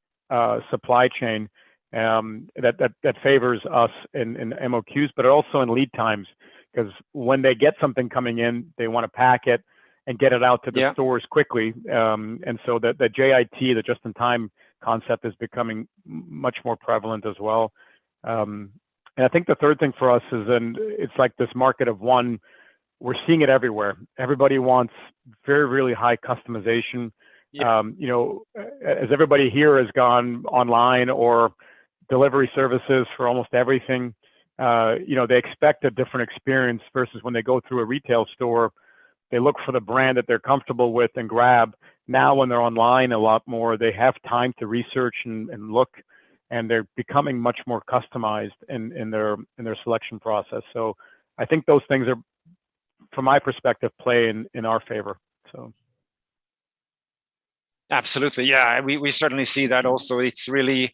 supply chain that favors us in MOQs, but also in lead times, because when they get something coming in, they want to pack it and get it out to the stores quickly. And so the JIT, the just-in-time concept, is becoming much more prevalent as well. And I think the third thing for us is, and it's like this market of one, we're seeing it everywhere. Everybody wants very, really high customization. As everybody here has gone online or delivery services for almost everything, they expect a different experience versus when they go through a retail store. They look for the brand that they're comfortable with and grab. Now, when they're online a lot more, they have time to research and look, and they're becoming much more customized in their selection process. So I think those things are, from my perspective, play in our favor. So. Absolutely, yeah, we certainly see that also. It's really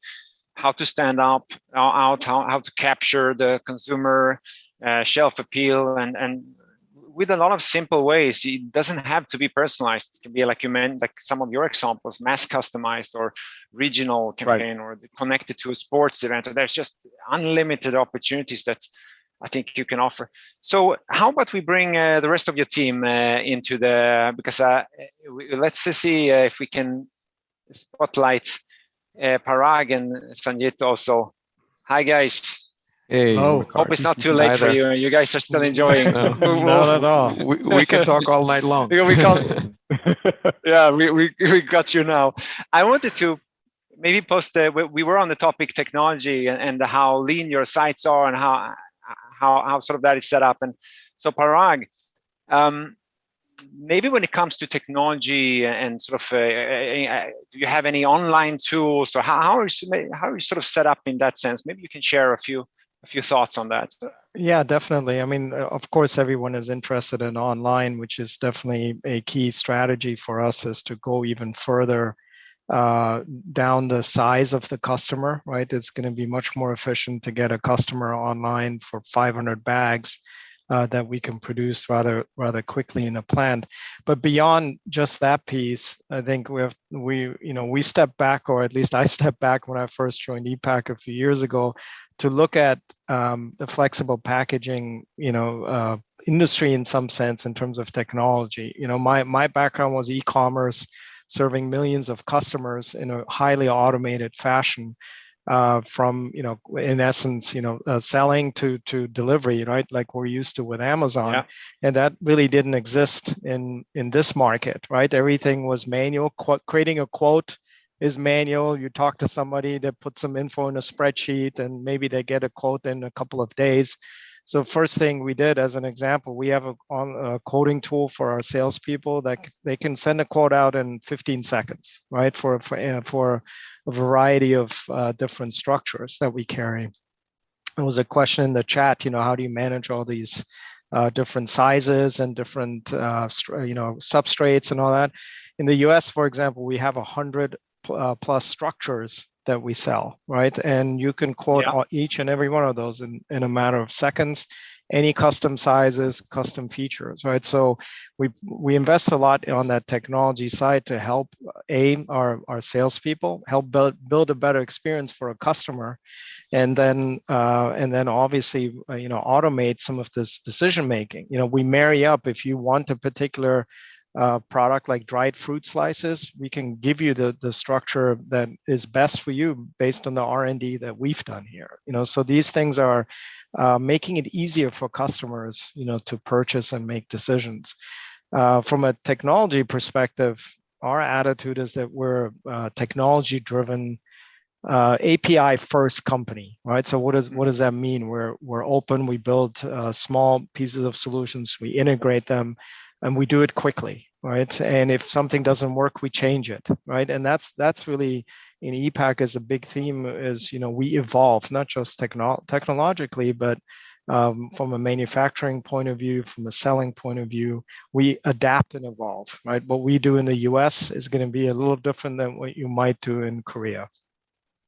how to stand out, how to capture the consumer shelf appeal, and with a lot of simple ways. It doesn't have to be personalized. It can be, like you meant, like some of your examples, mass customized or regional campaign, or connected to a sports event. There's just unlimited opportunities that I think you can offer. So how about we bring the rest of your team into because let's see if we can spotlight Parag and Sanjit also. Hi guys. Hey, hope it's not too late for you. You guys are still enjoying. Not at all. We can talk all night long. we got you now. I wanted to maybe post. We were on the topic technology and how lean your sites are and how sort of that is set up. And so Parag, maybe when it comes to technology and sort of, do you have any online tools, or how are you sort of set up in that sense? Maybe you can share a few thoughts on that. Yeah, definitely. I mean, of course, everyone is interested in online, which is definitely a key strategy for us, is to go even further down the size of the customer, right? It's going to be much more efficient to get a customer online for 500 bags that we can produce rather quickly in a plant. But beyond just that piece, I think we step back, or at least I stepped back when I first joined ePac a few years ago, to look at the flexible packaging, industry in some sense in terms of technology. My background was e-commerce, serving millions of customers in a highly automated fashion, from in essence selling to delivery, right, like we're used to with Amazon. And that really didn't exist in this market, right? Everything was manual. Creating a quote is manual. You talk to somebody, they put some info in a spreadsheet, and maybe they get a quote in a couple of days. So first thing we did, as an example, we have a quoting tool for our salespeople that they can send a quote out in 15 seconds, right? For a variety of different structures that we carry. There was a question in the chat, how do you manage all these different sizes and different substrates and all that? In the US, for example, we have 100 plus structures that we sell, right? And you can quote each and every one of those in a matter of seconds, any custom sizes, custom features, right? So we invest a lot on that technology side to help our salespeople help build a better experience for a customer, and then obviously automate some of this decision making. We marry up. If you want a particular product like dried fruit slices, we can give you the structure that is best for you based on the R&D that we've done here. So these things are making it easier for customers, to purchase and make decisions. From a technology perspective, our attitude is that we're a technology-driven, API-first company, right? So what does that mean? We're open. We build small pieces of solutions. We integrate them, and we do it quickly, right? And if something doesn't work, we change it, right? And that's really in ePac is a big theme. Is we evolve not just technologically, but from a manufacturing point of view, from a selling point of view, we adapt and evolve, right? What we do in the U.S. is going to be a little different than what you might do in Korea,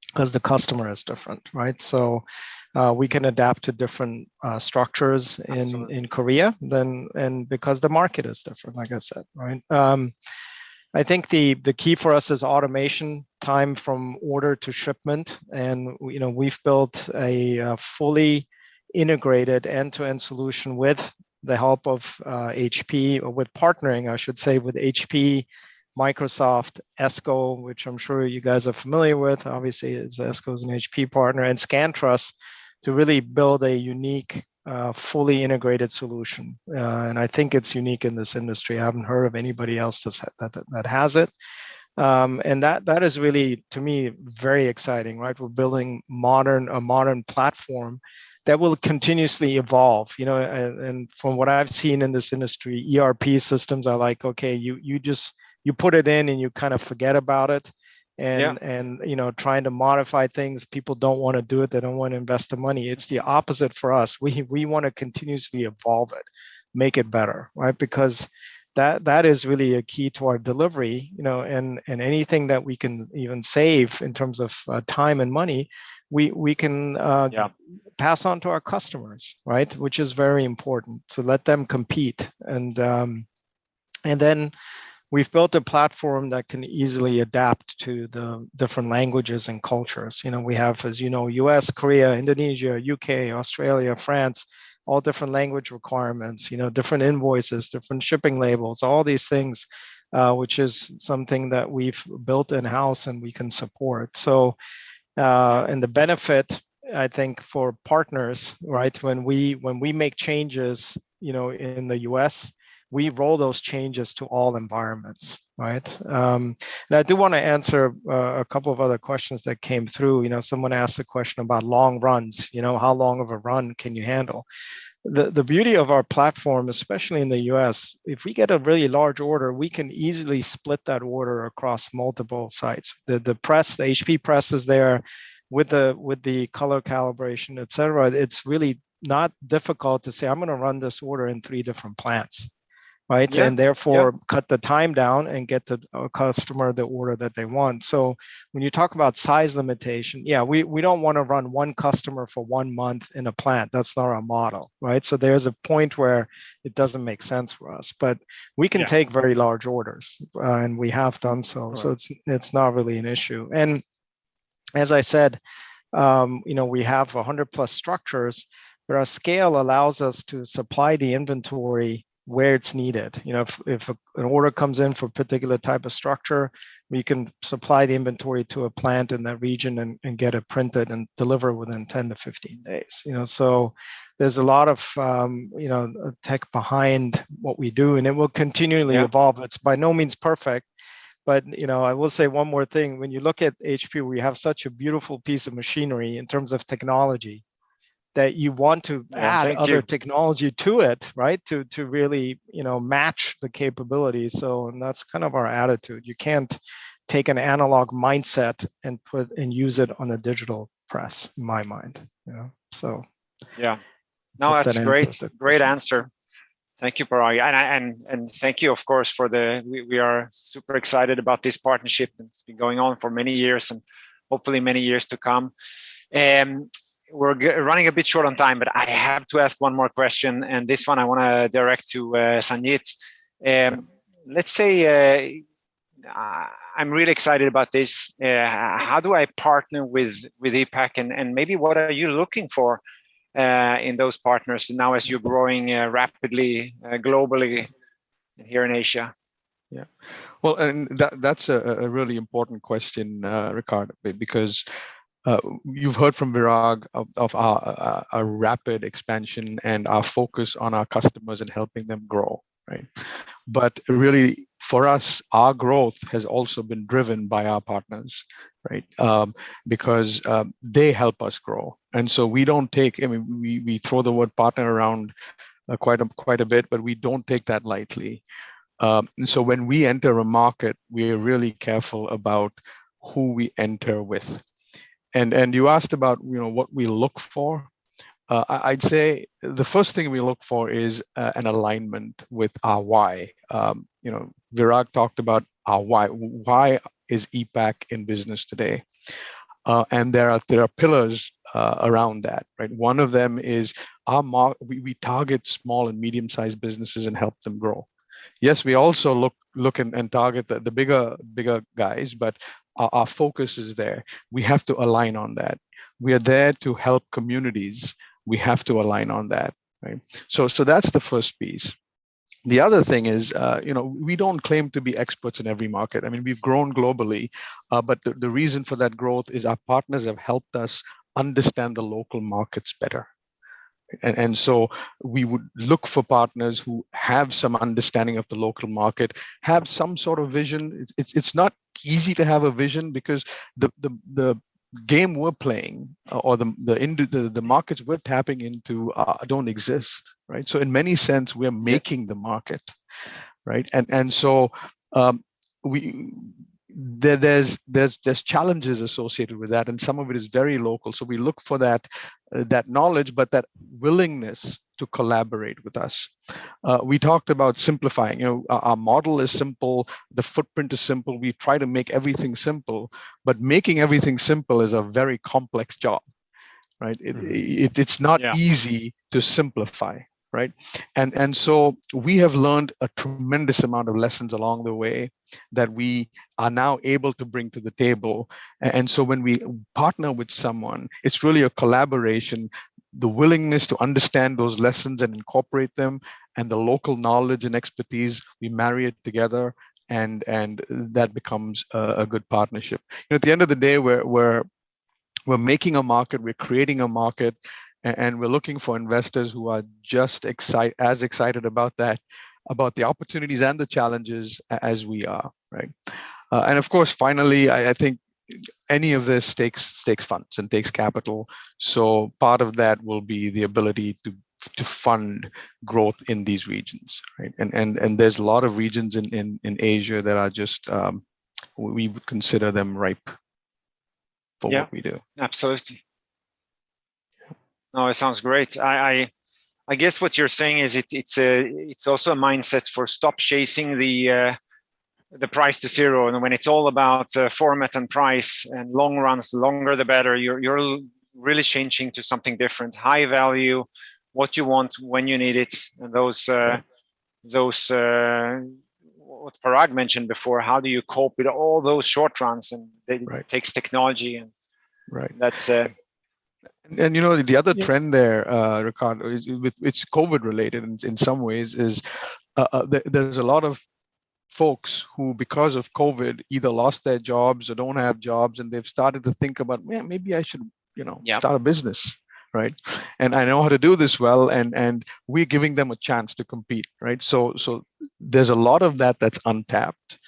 because the customer is different, right? So we can adapt to different structures in Korea, and because the market is different, like I said, right? I think the key for us is automation, time from order to shipment, and we've built a fully integrated end-to-end solution with the help of HP, or with partnering, I should say, with HP, Microsoft, ESCO, which I'm sure you guys are familiar with. Obviously, ESCO is an HP partner, and ScanTrust, to really build a unique, fully integrated solution. And I think it's unique in this industry. I haven't heard of anybody else that has it. And that is really, to me, very exciting, right? We're building a modern platform that will continuously evolve. And from what I've seen in this industry, ERP systems are like, okay, you put it in and you kind of forget about it, and trying to modify things, people don't want to do it. They don't want to invest the money. It's the opposite for us. We want to continuously evolve it, make it better, right? Because that is really a key to our delivery, and anything that we can even save in terms of time and money, we can pass on to our customers, right? Which is very important, to let them compete. And then we've built a platform that can easily adapt to the different languages and cultures. We have, as you know, US, Korea, Indonesia, UK, Australia, France, all different language requirements, different invoices, different shipping labels, all these things, which is something that we've built in-house and we can support. So, and the benefit, I think, for partners, right, when we make changes, in the US, we roll those changes to all environments, right? And I do want to answer a couple of other questions that came through. Someone asked a question about long runs. How long of a run can you handle? The beauty of our platform, especially in the US, if we get a really large order, we can easily split that order across multiple sites. The HP press is there with the color calibration, et cetera. It's really not difficult to say, I'm going to run this order in 3 different plants, right? Yeah, and therefore cut the time down and get the customer the order that they want. So when you talk about size limitation, we don't want to run one customer for 1 month in a plant. That's not our model, right? So there's a point where it doesn't make sense for us, but we can take very large orders, and we have done so. Right. So it's not really an issue. And as I said, we have 100+ structures, but our scale allows us to supply the inventory where it's needed. If an order comes in for a particular type of structure, we can supply the inventory to a plant in that region and get it printed and deliver within 10 to 15 days. So there's a lot of tech behind what we do, and it will continually evolve. It's by no means perfect, but I will say one more thing. When you look at HP, we have such a beautiful piece of machinery in terms of technology, that you want to add other technology to it, right? To really, match the capabilities. So, and that's kind of our attitude. You can't take an analog mindset and use it on a digital press, in my mind. So. Yeah. No, that's great. Great answer. Thank you, Parag. And thank you, of course, for we are super excited about this partnership. It's been going on for many years, and hopefully many years to come. We're running a bit short on time, but I have to ask one more question, and this one I want to direct to Sanjit. Let's say I'm really excited about this. How do I partner with ePac, and maybe what are you looking for in those partners now as you're growing rapidly globally here in Asia? Yeah, well, and that's a really important question, Ricardo, because you've heard from Virag of our rapid expansion and our focus on our customers and helping them grow, right? But really, for us, our growth has also been driven by our partners, right? Because they help us grow, and so we don't take. I mean, we throw the word partner around quite a bit, but we don't take that lightly. So when we enter a market, we are really careful about who we enter with. And you asked about what we look for. I'd say the first thing we look for is an alignment with our why. Virag talked about our why. Why is ePac in business today? And there are pillars around that, right? One of them is we target small and medium-sized businesses and help them grow. Yes, we also look and target the bigger guys, but our focus is there. We have to align on that. We are there to help communities. We have to align on that, right? So that's the first piece. The other thing is, we don't claim to be experts in every market. I mean, we've grown globally, but the reason for that growth is our partners have helped us understand the local markets better. And so we would look for partners who have some understanding of the local market, have some sort of vision. It's not easy to have a vision because the game we're playing or the markets we're tapping into don't exist, right? So in many sense, we're making the market, right? And so there's challenges associated with that, and some of it is very local. So we look for that knowledge, but that willingness to collaborate with us. We talked about simplifying. Our model is simple, the footprint is simple. We try to make everything simple, but making everything simple is a very complex job, right? It's not easy to simplify, right? And so we have learned a tremendous amount of lessons along the way that we are now able to bring to the table. And so when we partner with someone, it's really a collaboration, the willingness to understand those lessons and incorporate them, and the local knowledge and expertise, we marry it together, and that becomes a good partnership. At the end of the day, we're making a market, we're creating a market, and we're looking for investors who are just as excited about that, about the opportunities and the challenges as we are, right? And of course, finally, I think any of this takes funds and takes capital. So part of that will be the ability to fund growth in these regions, right? And there's a lot of regions in Asia that are just we would consider them ripe for what we do. Absolutely. No, it sounds great. I guess what you're saying is it's also a mindset for stop chasing the price to zero, and when it's all about format and price and long runs, the longer the better. You're really changing to something different, high value, what you want when you need it, and those what Parag mentioned before. How do you cope with all those short runs? And it takes technology, and that's. And the other trend there, Ricardo, is it's COVID related in some ways. Is there's a lot of folks who, because of COVID, either lost their jobs or don't have jobs, and they've started to think about, man, maybe I should, start a business, right? And I know how to do this well, and we're giving them a chance to compete, right? So there's a lot of that's untapped,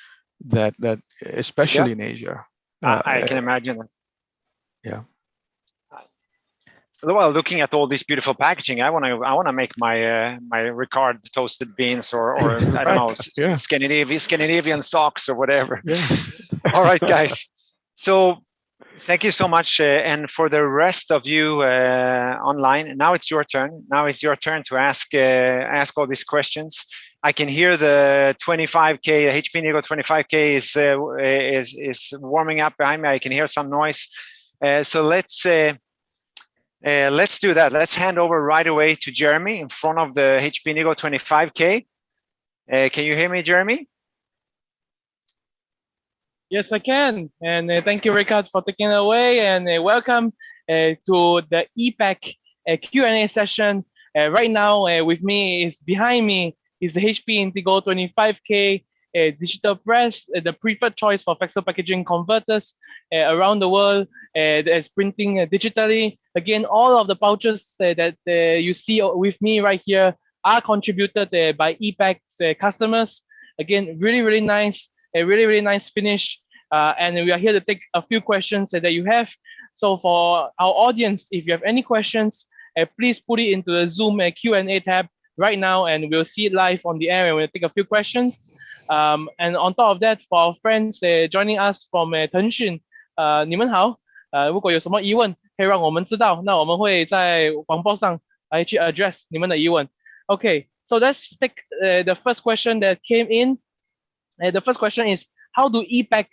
that especially in Asia. I can imagine that. Yeah. Well, looking at all this beautiful packaging, I want to make my Ricard toasted beans or I don't know, Scandinavian socks or whatever. Yeah. All right, guys. So thank you so much, and for the rest of you online, now it's your turn. Now it's your turn to ask all these questions. I can hear the 25K, the HP Indigo 25K is warming up behind me. I can hear some noise. So let's do that. Let's hand over right away to Jeremy in front of the HP Indigo 25K. Can you hear me, Jeremy? Yes, I can. And thank you, Ricard, for taking it away. And welcome to the ePac Q&A session. Right now, with me behind me is the HP Indigo 25K digital press, the preferred choice for flexible packaging converters around the world that is printing digitally. Again, all of the pouches that you see with me right here are contributed by ePac's customers. Again, really nice, a really nice finish. And we are here to take a few questions that you have. So for our audience, if you have any questions, please put it into the Zoom Q&A tab right now, and we'll see it live on the air, and we'll take a few questions. And on top of that, for our friends joining us from 腾讯，你们好，如果有什么疑问，可以让我们知道，那我们会在广播上来去 address 你们的疑问。Okay, so let's take the first question that came in. The first question is, how do ePac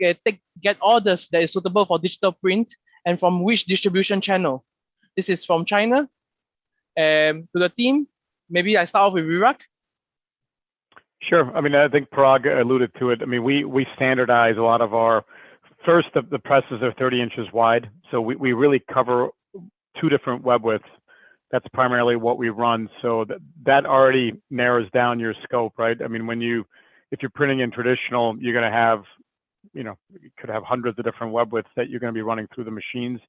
get orders that is suitable for digital print, and from which distribution channel? This is from China. To the team, maybe I start off with Virak. Sure. I mean, I think Parag alluded to it. I mean, we standardize a lot of our, first, the presses are 30 inches wide. So we really cover 2 different web widths. That's primarily what we run. So that already narrows down your scope, right? I mean, if you're printing in traditional, you're going to have, you could have hundreds of different web widths that you're going to be running through the machines.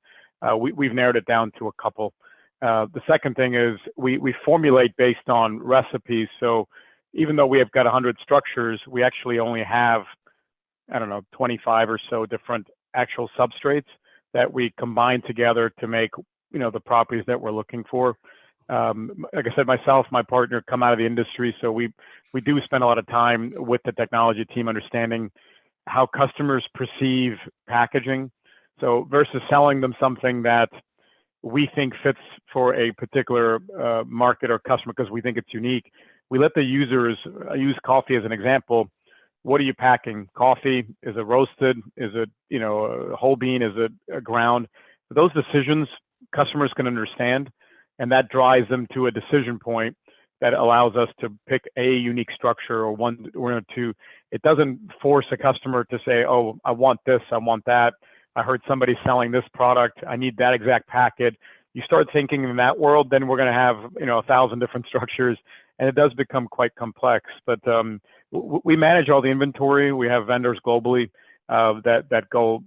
We've narrowed it down to a couple. The second thing is we formulate based on recipes. So even though we have got 100 structures, we actually only have, I don't know, 25 or so different actual substrates that we combine together to make, the properties that we're looking for. Like I said, myself, my partner come out of the industry, so we do spend a lot of time with the technology team understanding how customers perceive packaging. So versus selling them something that we think fits for a particular market or customer because we think it's unique, we let the users use coffee as an example. What are you packing? Coffee? Is it roasted? Is it, a whole bean? Is it a ground? Those decisions customers can understand, and that drives them to a decision point that allows us to pick a unique structure or one or two. It doesn't force a customer to say, oh, I want this, I want that. I heard somebody selling this product, I need that exact packet. You start thinking in that world, then we're going to have 1,000 different structures, and it does become quite complex. But we manage all the inventory. We have vendors globally that go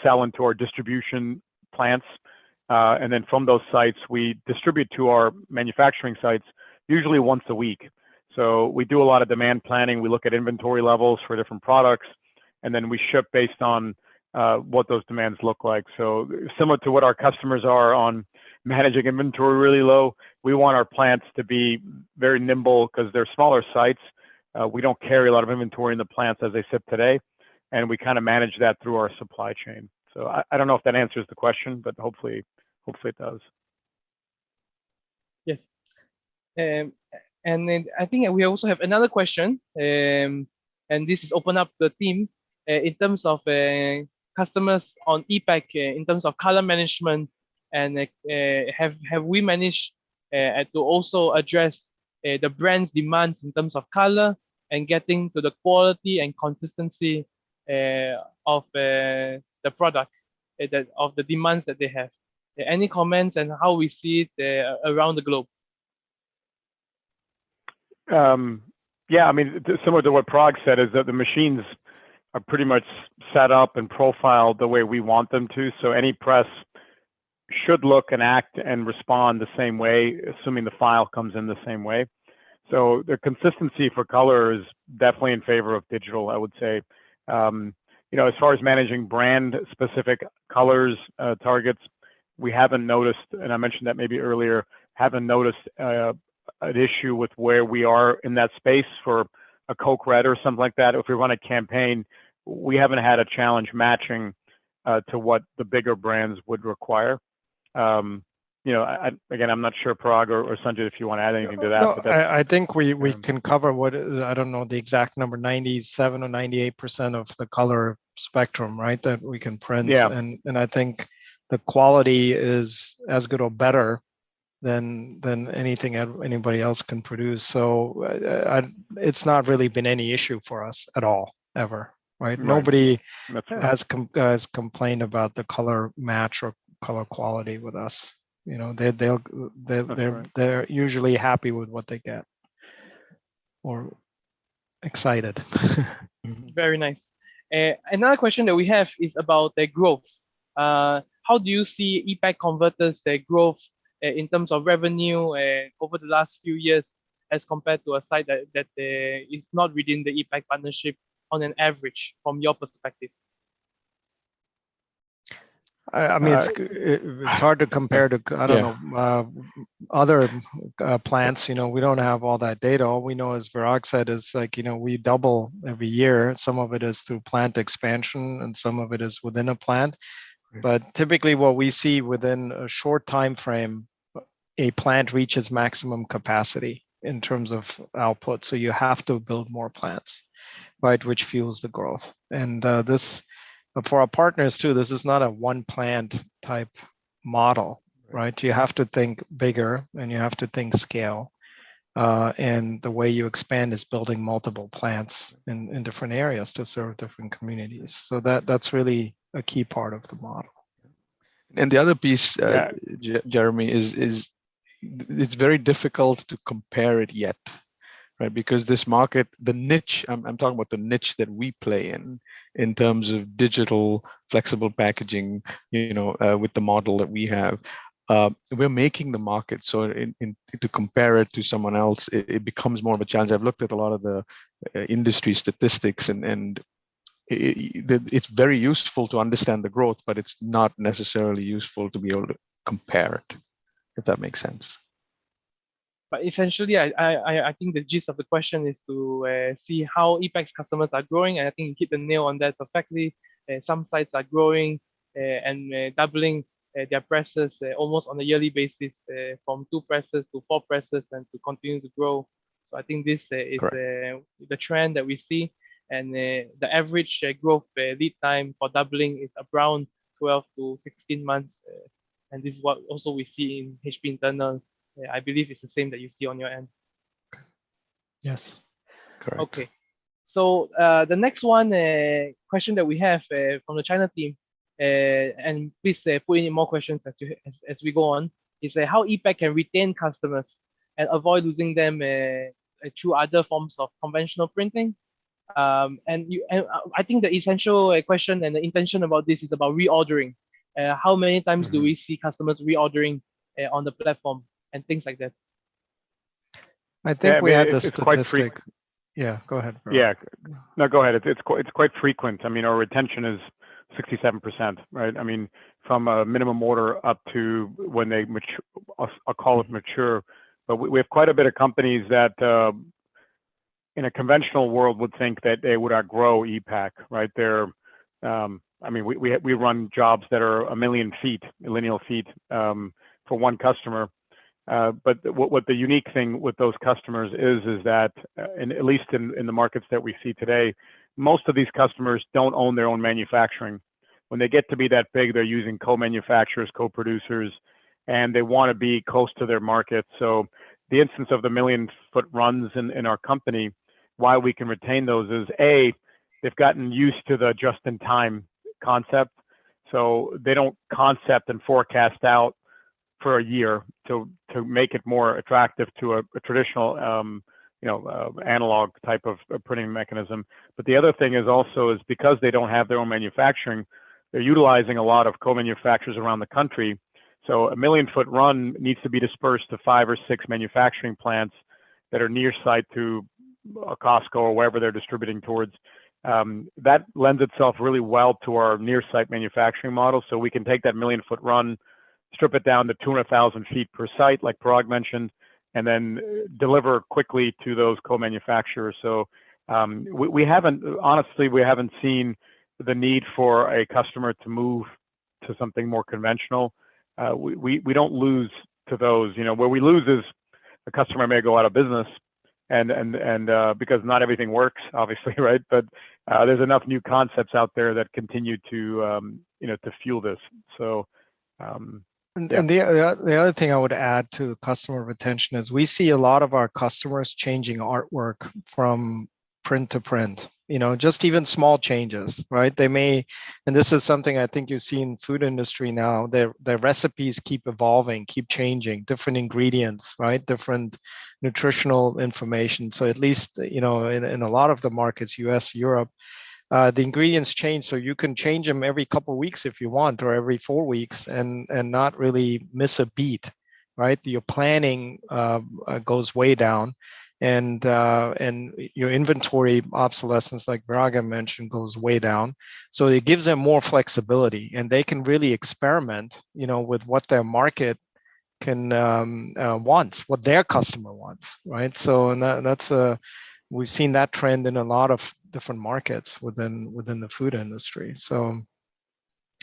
sell into our distribution plants, and then from those sites we distribute to our manufacturing sites usually once a week. So we do a lot of demand planning. We look at inventory levels for different products, and then we ship based on what those demands look like. So similar to what our customers are on managing inventory really low, we want our plants to be very nimble because they're smaller sites. We don't carry a lot of inventory in the plants as they sit today, and we kind of manage that through our supply chain. So I don't know if that answers the question, but hopefully it does. Yes. And then I think we also have another question, and this is open up the team in terms of customers on ePac in terms of color management, and have we managed to also address the brand's demands in terms of color and getting to the quality and consistency of the product, of the demands that they have. Any comments on how we see it around the globe? Yeah, I mean, similar to what Parag said, is that the machines are pretty much set up and profiled the way we want them to. So any press should look and act and respond the same way, assuming the file comes in the same way. So the consistency for color is definitely in favor of digital, I would say. As far as managing brand specific colors, targets, we haven't noticed, and I mentioned that maybe earlier, haven't noticed an issue with where we are in that space for a Coke Red or something like that. If we run a campaign, we haven't had a challenge matching to what the bigger brands would require. again, I'm not sure, Parag or Sanjay, if you want to add anything to that. No, but that's, I think we can cover what I don't know the exact number, 97 or 98% of the color spectrum, right? That we can print, Yeah. and I think the quality is as good or better than anything anybody else can produce. So it's not really been any issue for us at all, ever, right? Nobody has complained about the color match or color quality with us. They're usually happy with what they get or excited. Very nice. Another question that we have is about the growth. How do you see ePac Converter's growth in terms of revenue over the last few years as compared to a site that is not within the ePac partnership on an average from your perspective? I mean, it's hard to compare to, I don't know, other plants. We don't have all that data. All we know, as Virag said, is like, we double every year. Some of it is through plant expansion and some of it is within a plant. But typically what we see within a short time frame, a plant reaches maximum capacity in terms of output. So you have to build more plants, right, which fuels the growth. And for our partners too, this is not a one plant type model, right? You have to think bigger and you have to think scale. And the way you expand is building multiple plants in different areas to serve different communities. So that's really a key part of the model. And the other piece, Jeremy, is it's very difficult to compare it yet, right? Because this market, the niche, I'm talking about the niche that we play in terms of digital flexible packaging, with the model that we have. We're making the market. So to compare it to someone else, it becomes more of a challenge. I've looked at a lot of the industry statistics and it's very useful to understand the growth, but it's not necessarily useful to be able to compare it, if that makes sense. But essentially, I think the gist of the question is to see how ePac's customers are growing, and I think you hit the nail on that perfectly. Some sites are growing and doubling their presses almost on a yearly basis, from 2 presses to 4 presses, and to continue to grow. So I think this is the trend that we see, and the average growth lead time for doubling is around 12 to 16 months, and this is what also we see in HP internal. I believe it's the same that you see on your end. Yes, correct. Okay, so the next one question that we have from the China team, and please put in more questions as we go on, is how ePac can retain customers and avoid losing them through other forms of conventional printing. And I think the essential question and the intention about this is about reordering. How many times do we see customers reordering on the platform and things like that? I think we had the statistic. Yeah, go ahead. Yeah, no, go ahead. It's quite frequent. I mean, our retention is 67%, right? I mean, from a minimum order up to when they mature, I'll call it mature. But we have quite a bit of companies that in a conventional world would think that they would outgrow ePac, right? I mean, we run jobs that are 1 million lineal feet for one customer. But what the unique thing with those customers is that, at least in the markets that we see today, most of these customers don't own their own manufacturing. When they get to be that big, they're using co-manufacturers, co-producers, and they want to be close to their market. So the instance of the 1 million foot runs in our company, why we can retain those is they've gotten used to the just-in-time concept. So they don't concept and forecast out for a year to make it more attractive to a traditional analog type of printing mechanism. But the other thing is because they don't have their own manufacturing, they're utilizing a lot of co-manufacturers around the country. So a 1 million foot run needs to be dispersed to 5 or 6 manufacturing plants that are near site to a Costco or wherever they're distributing towards. That lends itself really well to our near site manufacturing model. So we can take that 1 million foot run, strip it down to 200,000 feet per site, like Parag mentioned, and then deliver quickly to those co-manufacturers. So we haven't seen the need for a customer to move to something more conventional. we don't lose to those. Where we lose is a customer may go out of business, and because not everything works, obviously, right? But there's enough new concepts out there that continue to to fuel this. So. And the other thing I would add to customer retention is we see a lot of our customers changing artwork from print to print, just even small changes, right? They may, and this is something I think you see in food industry now, their recipes keep evolving, keep changing, different ingredients, right? Different nutritional information. So at least, in a lot of the markets, US, Europe, the ingredients change, so you can change them every couple of weeks if you want, or every 4 weeks, and not really miss a beat, right? Your planning goes way down, and your inventory obsolescence, like Braga mentioned, goes way down. So it gives them more flexibility, and they can really experiment, with what their market can wants, what their customer wants, right? So and that's we've seen that trend in a lot of different markets within the food industry. So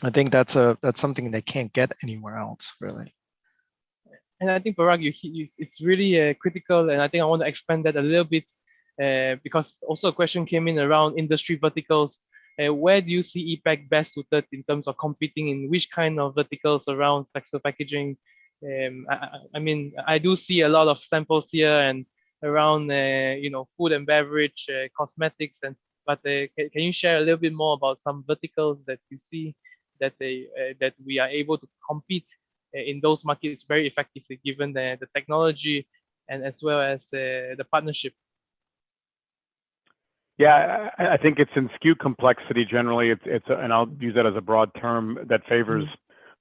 I think that's something they can't get anywhere else, really. And I think, Parag, it's really critical, and I think I want to expand that a little bit because also a question came in around industry verticals. Where do you see ePac best suited in terms of competing in which kind of verticals around flexible packaging? I mean, I do see a lot of samples here and around food and beverage, cosmetics, but can you share a little bit more about some verticals that you see that we are able to compete in those markets very effectively, given the technology and as well as the partnership? Yeah, I think it's in SKU complexity generally. It's and I'll use that as a broad term that favors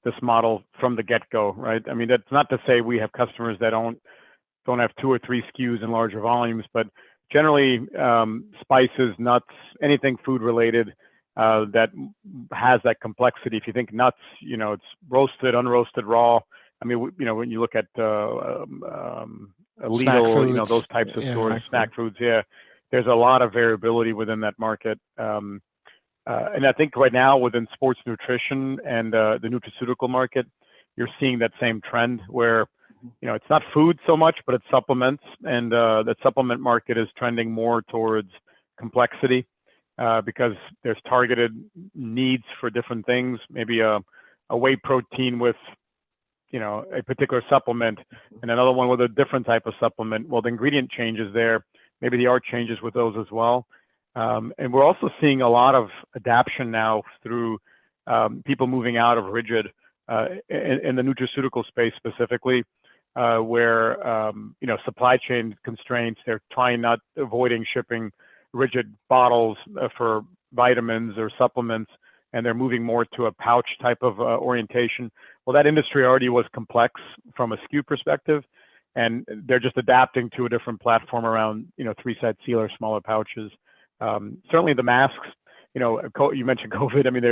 this model from the get-go, right? I mean, that's not to say we have customers that don't have 2 or 3 SKUs in larger volumes, but generally spices, nuts, anything food related that has that complexity. If you think nuts, it's roasted, unroasted, raw. I mean, when you look at Lidl, those types of stores, snack foods, there's a lot of variability within that market. And I think right now within sports nutrition and the nutraceutical market, you're seeing that same trend where it's not food so much, but it's supplements, and that supplement market is trending more towards complexity because there's targeted needs for different things. Maybe a whey protein with a particular supplement, and another one with a different type of supplement. Well, the ingredient changes there. Maybe the art changes with those as well. And we're also seeing a lot of adaptation now through people moving out of rigid in the nutraceutical space specifically. Where supply chain constraints, they're avoiding shipping rigid bottles for vitamins or supplements, and they're moving more to a pouch type of orientation. Well, that industry already was complex from a SKU perspective, and they're just adapting to a different platform around 3-side sealer, smaller pouches. Certainly the masks. You mentioned COVID. I mean,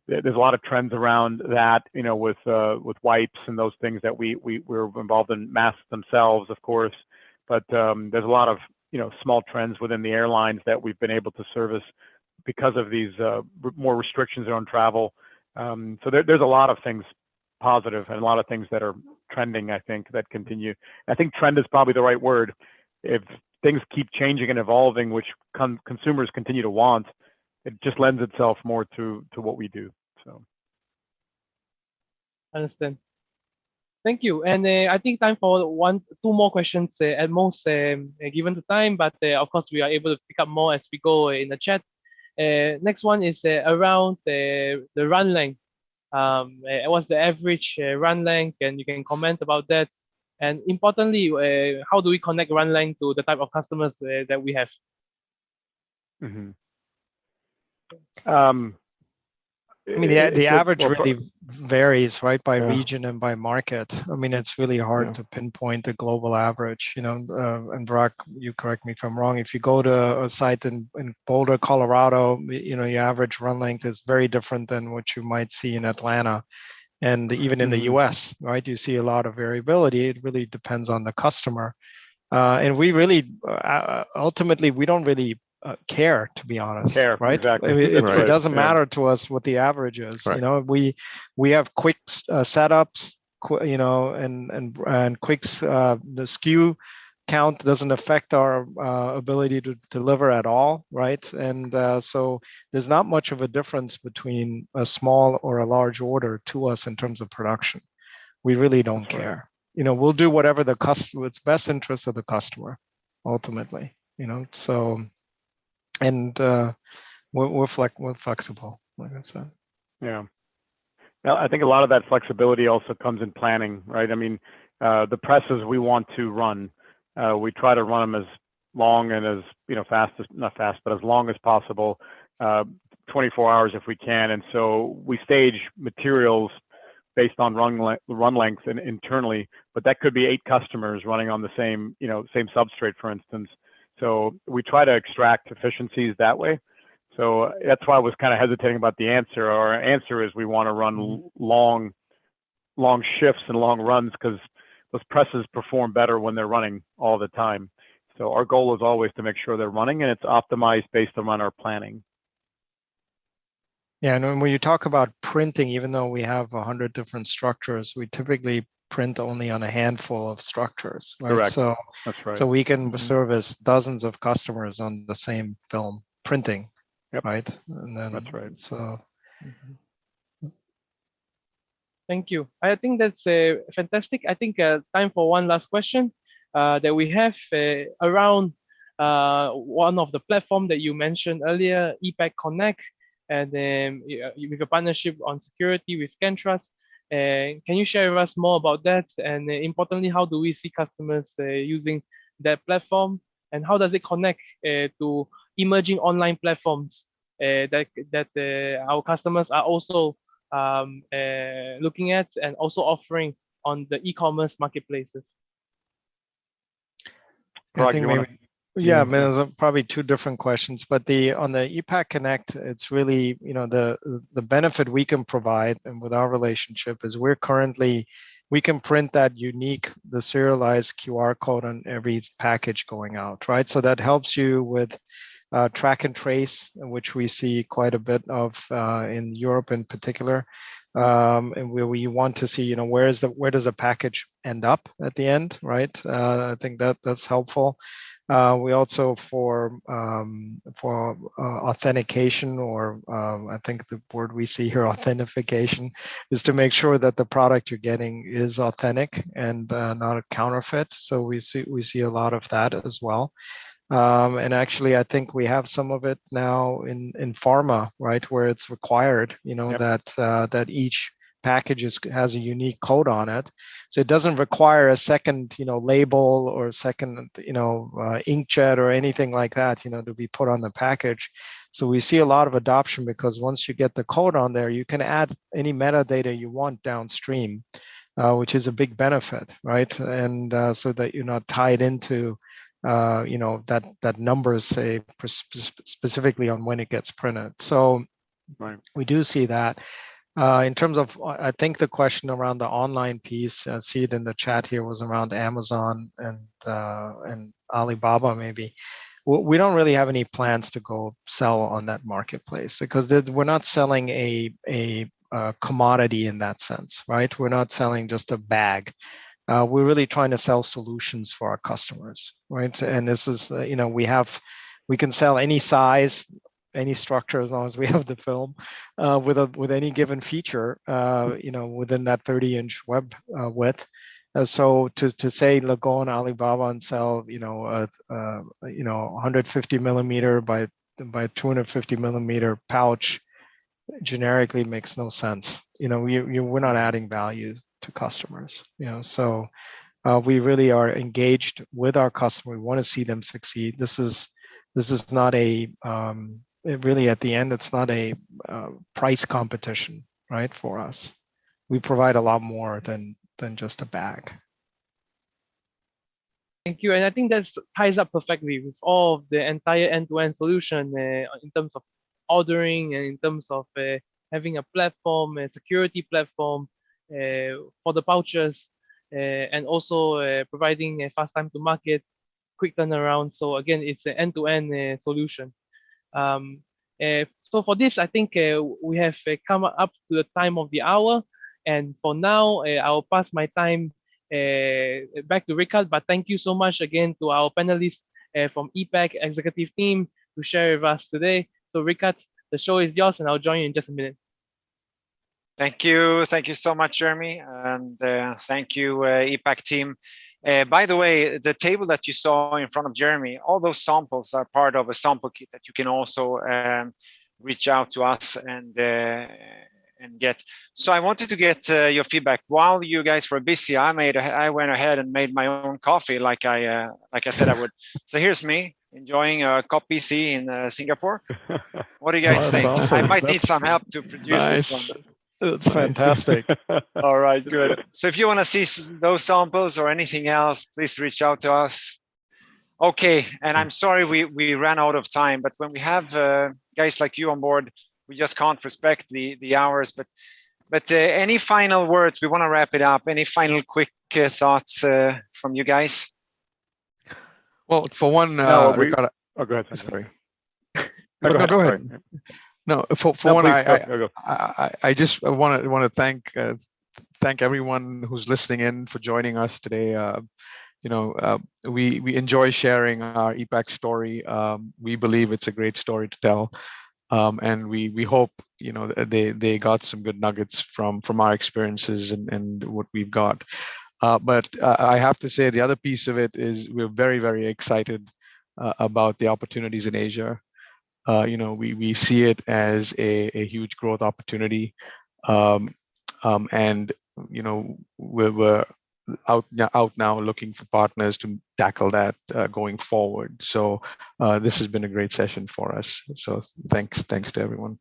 there's a lot of trends around that, with wipes and those things that we're involved in, masks themselves, of course. But there's a lot of, small trends within the airlines that we've been able to service because of these more restrictions around travel. So there's a lot of things positive and a lot of things that are trending, I think, that continue. I think trend is probably the right word. If things keep changing and evolving, which consumers continue to want, it just lends itself more to what we do. So, understand. Thank you. And I think time for 1-2 more questions at most, given the time. But of course, we are able to pick up more as we go in the chat. Next one is around the run length. What's the average run length? And you can comment about that. And importantly, how do we connect run length to the type of customers that we have? Mm-hmm. I mean, the average really varies, right, by region and by market. I mean, it's really hard to pinpoint the global average, and Brock, you correct me if I'm wrong. If you go to a site in Boulder, Colorado, your average run length is very different than what you might see in Atlanta. And even in the US, right, you see a lot of variability. It really depends on the customer. And we really, ultimately, we don't really care, to be honest. Care, right? exactly. It doesn't Yeah. matter to us what the average is. Right. You know, we have quick setups, you know, and quick the SKU count doesn't affect our ability to deliver at all, right? And so there's not much of a difference between a small or a large order to us in terms of production. We really don't care. You know, we'll do whatever the customer, it's best interest of the customer, ultimately. You know, so and we're flexible, like I said. Yeah. Well, I think a lot of that flexibility also comes in planning, right? I mean, the presses we want to run, we try to run them as long and as, you know, not fast, but as long as possible, 24 hours if we can. And so we stage materials based on run length and internally, but that could be 8 customers running on the same, you know, same substrate, for instance. So we try to extract efficiencies that way. So that's why I was kind of hesitating about the answer. Our answer is we want to run long shifts and long runs because those presses perform better when they're running all the time. So our goal is always to make sure they're running, and it's optimized based on our planning. Yeah, and when you talk about printing, even though we have 100 different structures, we typically print only on a handful of structures, right? Correct. So That's right. so we can service dozens of customers on the same film printing. Yep. Right. And then That's right. So Thank you. I think that's fantastic. I think time for one last question that we have around one of the platform that you mentioned earlier, ePac Connect, and then with a partnership on security with Scantrust. Can you share with us more about that? And importantly, how do we see customers using that platform? And how does it connect to emerging online platforms that our customers are also looking at and also offering on the e-commerce marketplaces? I think maybe, yeah, I mean, there's probably 2 different questions, but on the ePac Connect, it's really, you know, the benefit we can provide, and with our relationship is we can print that the serialized QR code on every package going out, right? So that helps you with track and trace, which we see quite a bit of in Europe in particular, and where we want to see, you know, where does a package end up at the end, right? I think that's helpful. We also for authentication, or I think the word we see here, authentication, is to make sure that the product you're getting is authentic and not a counterfeit. So we see a lot of that as well. And actually, I think we have some of it now in pharma, right, where it's required, you know, that each package has a unique code on it. So it doesn't require a second, you know, label or second, you know, inkjet or anything like that, you know, to be put on the package. So we see a lot of adoption because once you get the code on there, you can add any metadata you want downstream, which is a big benefit, right? And so that you're not tied into you know, that numbers say specifically on when it gets printed. So we do see that. In terms of, I think the question around the online piece, I see it in the chat here, was around Amazon and Alibaba maybe. We don't really have any plans to go sell on that marketplace because we're not selling a commodity in that sense, right? We're not selling just a bag. We're really trying to sell solutions for our customers, right? And this is, you know, we can sell any size, any structure, as long as we have the film with any given feature, you know, within that 30-inch web width. So to say, look, go on Alibaba and sell, you know, 150 millimeter by 250 millimeter pouch generically makes no sense. You know, we're not adding value to customers, you know, so we really are engaged with our customer. We want to see them succeed. This is not really at the end, it's not a price competition, right? For us, we provide a lot more than just a bag. Thank you, and I think that ties up perfectly with all of the entire end-to-end solution in terms of ordering and in terms of having a platform, a security platform, for the pouches, and also providing a fast time to market, quick turnaround. So again, it's an end-to-end solution. So for this, I think we have come up to the time of the hour. And for now, I'll pass my time back to Ricard. But thank you so much again to our panelists from ePac executive team to share with us today. So Ricard, the show is yours, and I'll join you in just a minute. Thank you so much, Jeremy, and thank you, ePac team. By the way, the table that you saw in front of Jeremy, all those samples are part of a sample kit that you can also reach out to us and get. So I wanted to get your feedback. While you guys were busy, I went ahead and made my own coffee, like I said I would. So here's me enjoying a cup PC in Singapore. What do you guys think? Awesome. I might need some help to produce this one. That's fantastic. All right, good. So if you want to see those samples or anything else, please reach out to us. Okay, and I'm sorry we ran out of time, but when we have guys like you on board, we just can't respect the hours. But any final words? We want to wrap it up. Any final quick thoughts from you guys? Well, for one, Ricard, oh, go ahead. sorry. No, go ahead. Sorry. No, for No, one, please, go. I just want to thank everyone who's listening in for joining us today. We enjoy sharing our ePac story. We believe it's a great story to tell, and we hope they got some good nuggets from our experiences and what we've got. But I have to say the other piece of it is we're very, very excited about the opportunities in Asia. We see it as a huge growth opportunity, and we're out now looking for partners to tackle that going forward. So this has been a great session for us. So thanks to everyone.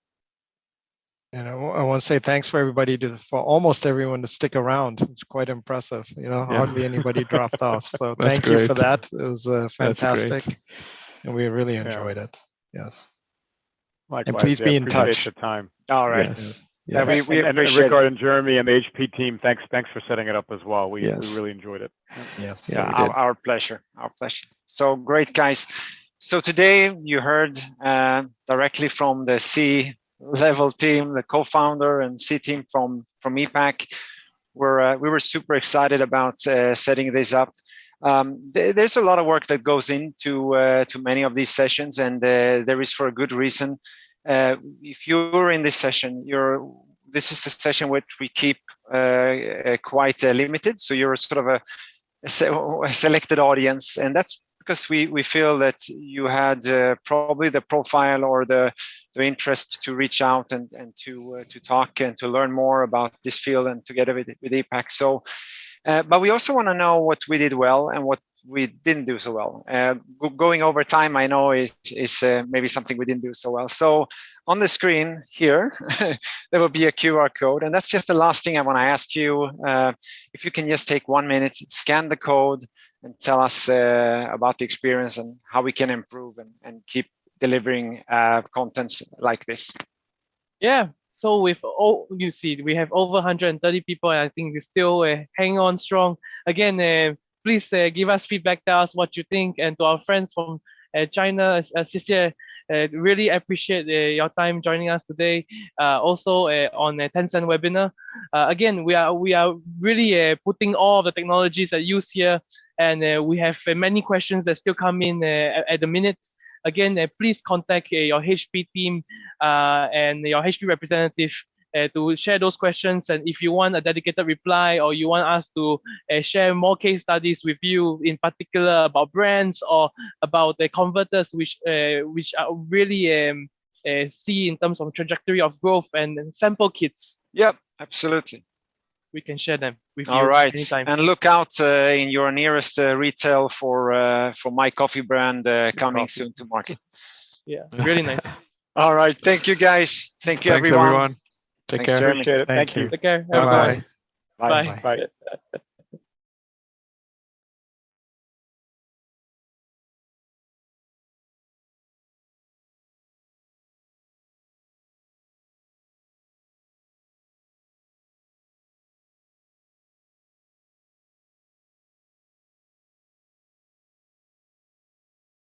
And I want to say thanks for for almost everyone to stick around. It's quite impressive. Hardly anybody dropped off. So thank you for that. It was fantastic, and we really enjoyed it. Yes. Likewise, and please be in touch. The time. All right. Yes. Yeah, we and appreciate Ricard it. and Jeremy and the HP team, thanks for setting it up as well. We really enjoyed it. Yes. Yeah, our pleasure. Our pleasure. So great, guys. So today you heard directly from the C-level team, the co-founder and C team from ePac. We were super excited about setting this up. There's a lot of work that goes into to many of these sessions, and there is for a good reason. If you're in this session, this is a session which we keep quite limited. So you're sort of a selected audience, and that's because we feel that you had probably the profile or the interest to reach out and to talk and to learn more about this field and together with ePac. So. But we also want to know what we did well and what we didn't do so well. Going over time, I know is maybe something we didn't do so well. So on the screen here, there will be a QR code. And that's just the last thing I want to ask you. If you can just take 1 minute, scan the code and tell us about the experience and how we can improve and keep delivering contents like this. Yeah. So with all you see, we have over 130 people, and I think we still hang on strong. Again, please give us feedback, tell us what you think, and to our friends from China, really appreciate your time joining us today. Also on a Tencent webinar. Again, we are really putting all of the technologies that use here, and we have many questions that still come in at the minute. Again, please contact your HP team and your HP representative to share those questions. And if you want a dedicated reply or you want us to share more case studies with you, in particular about brands or about the converters, which are really see in terms of trajectory of growth and sample kits. Yep, absolutely. We can share them with All you right. anytime. And look out in your nearest retail for my coffee brand coming soon to market. Yeah, really nice. All right. Thank you, guys. Thank you, Thanks, everyone. Take Thanks, care. Jeremy. Appreciate it. Thank you. Take care. Bye-bye. Bye. Bye.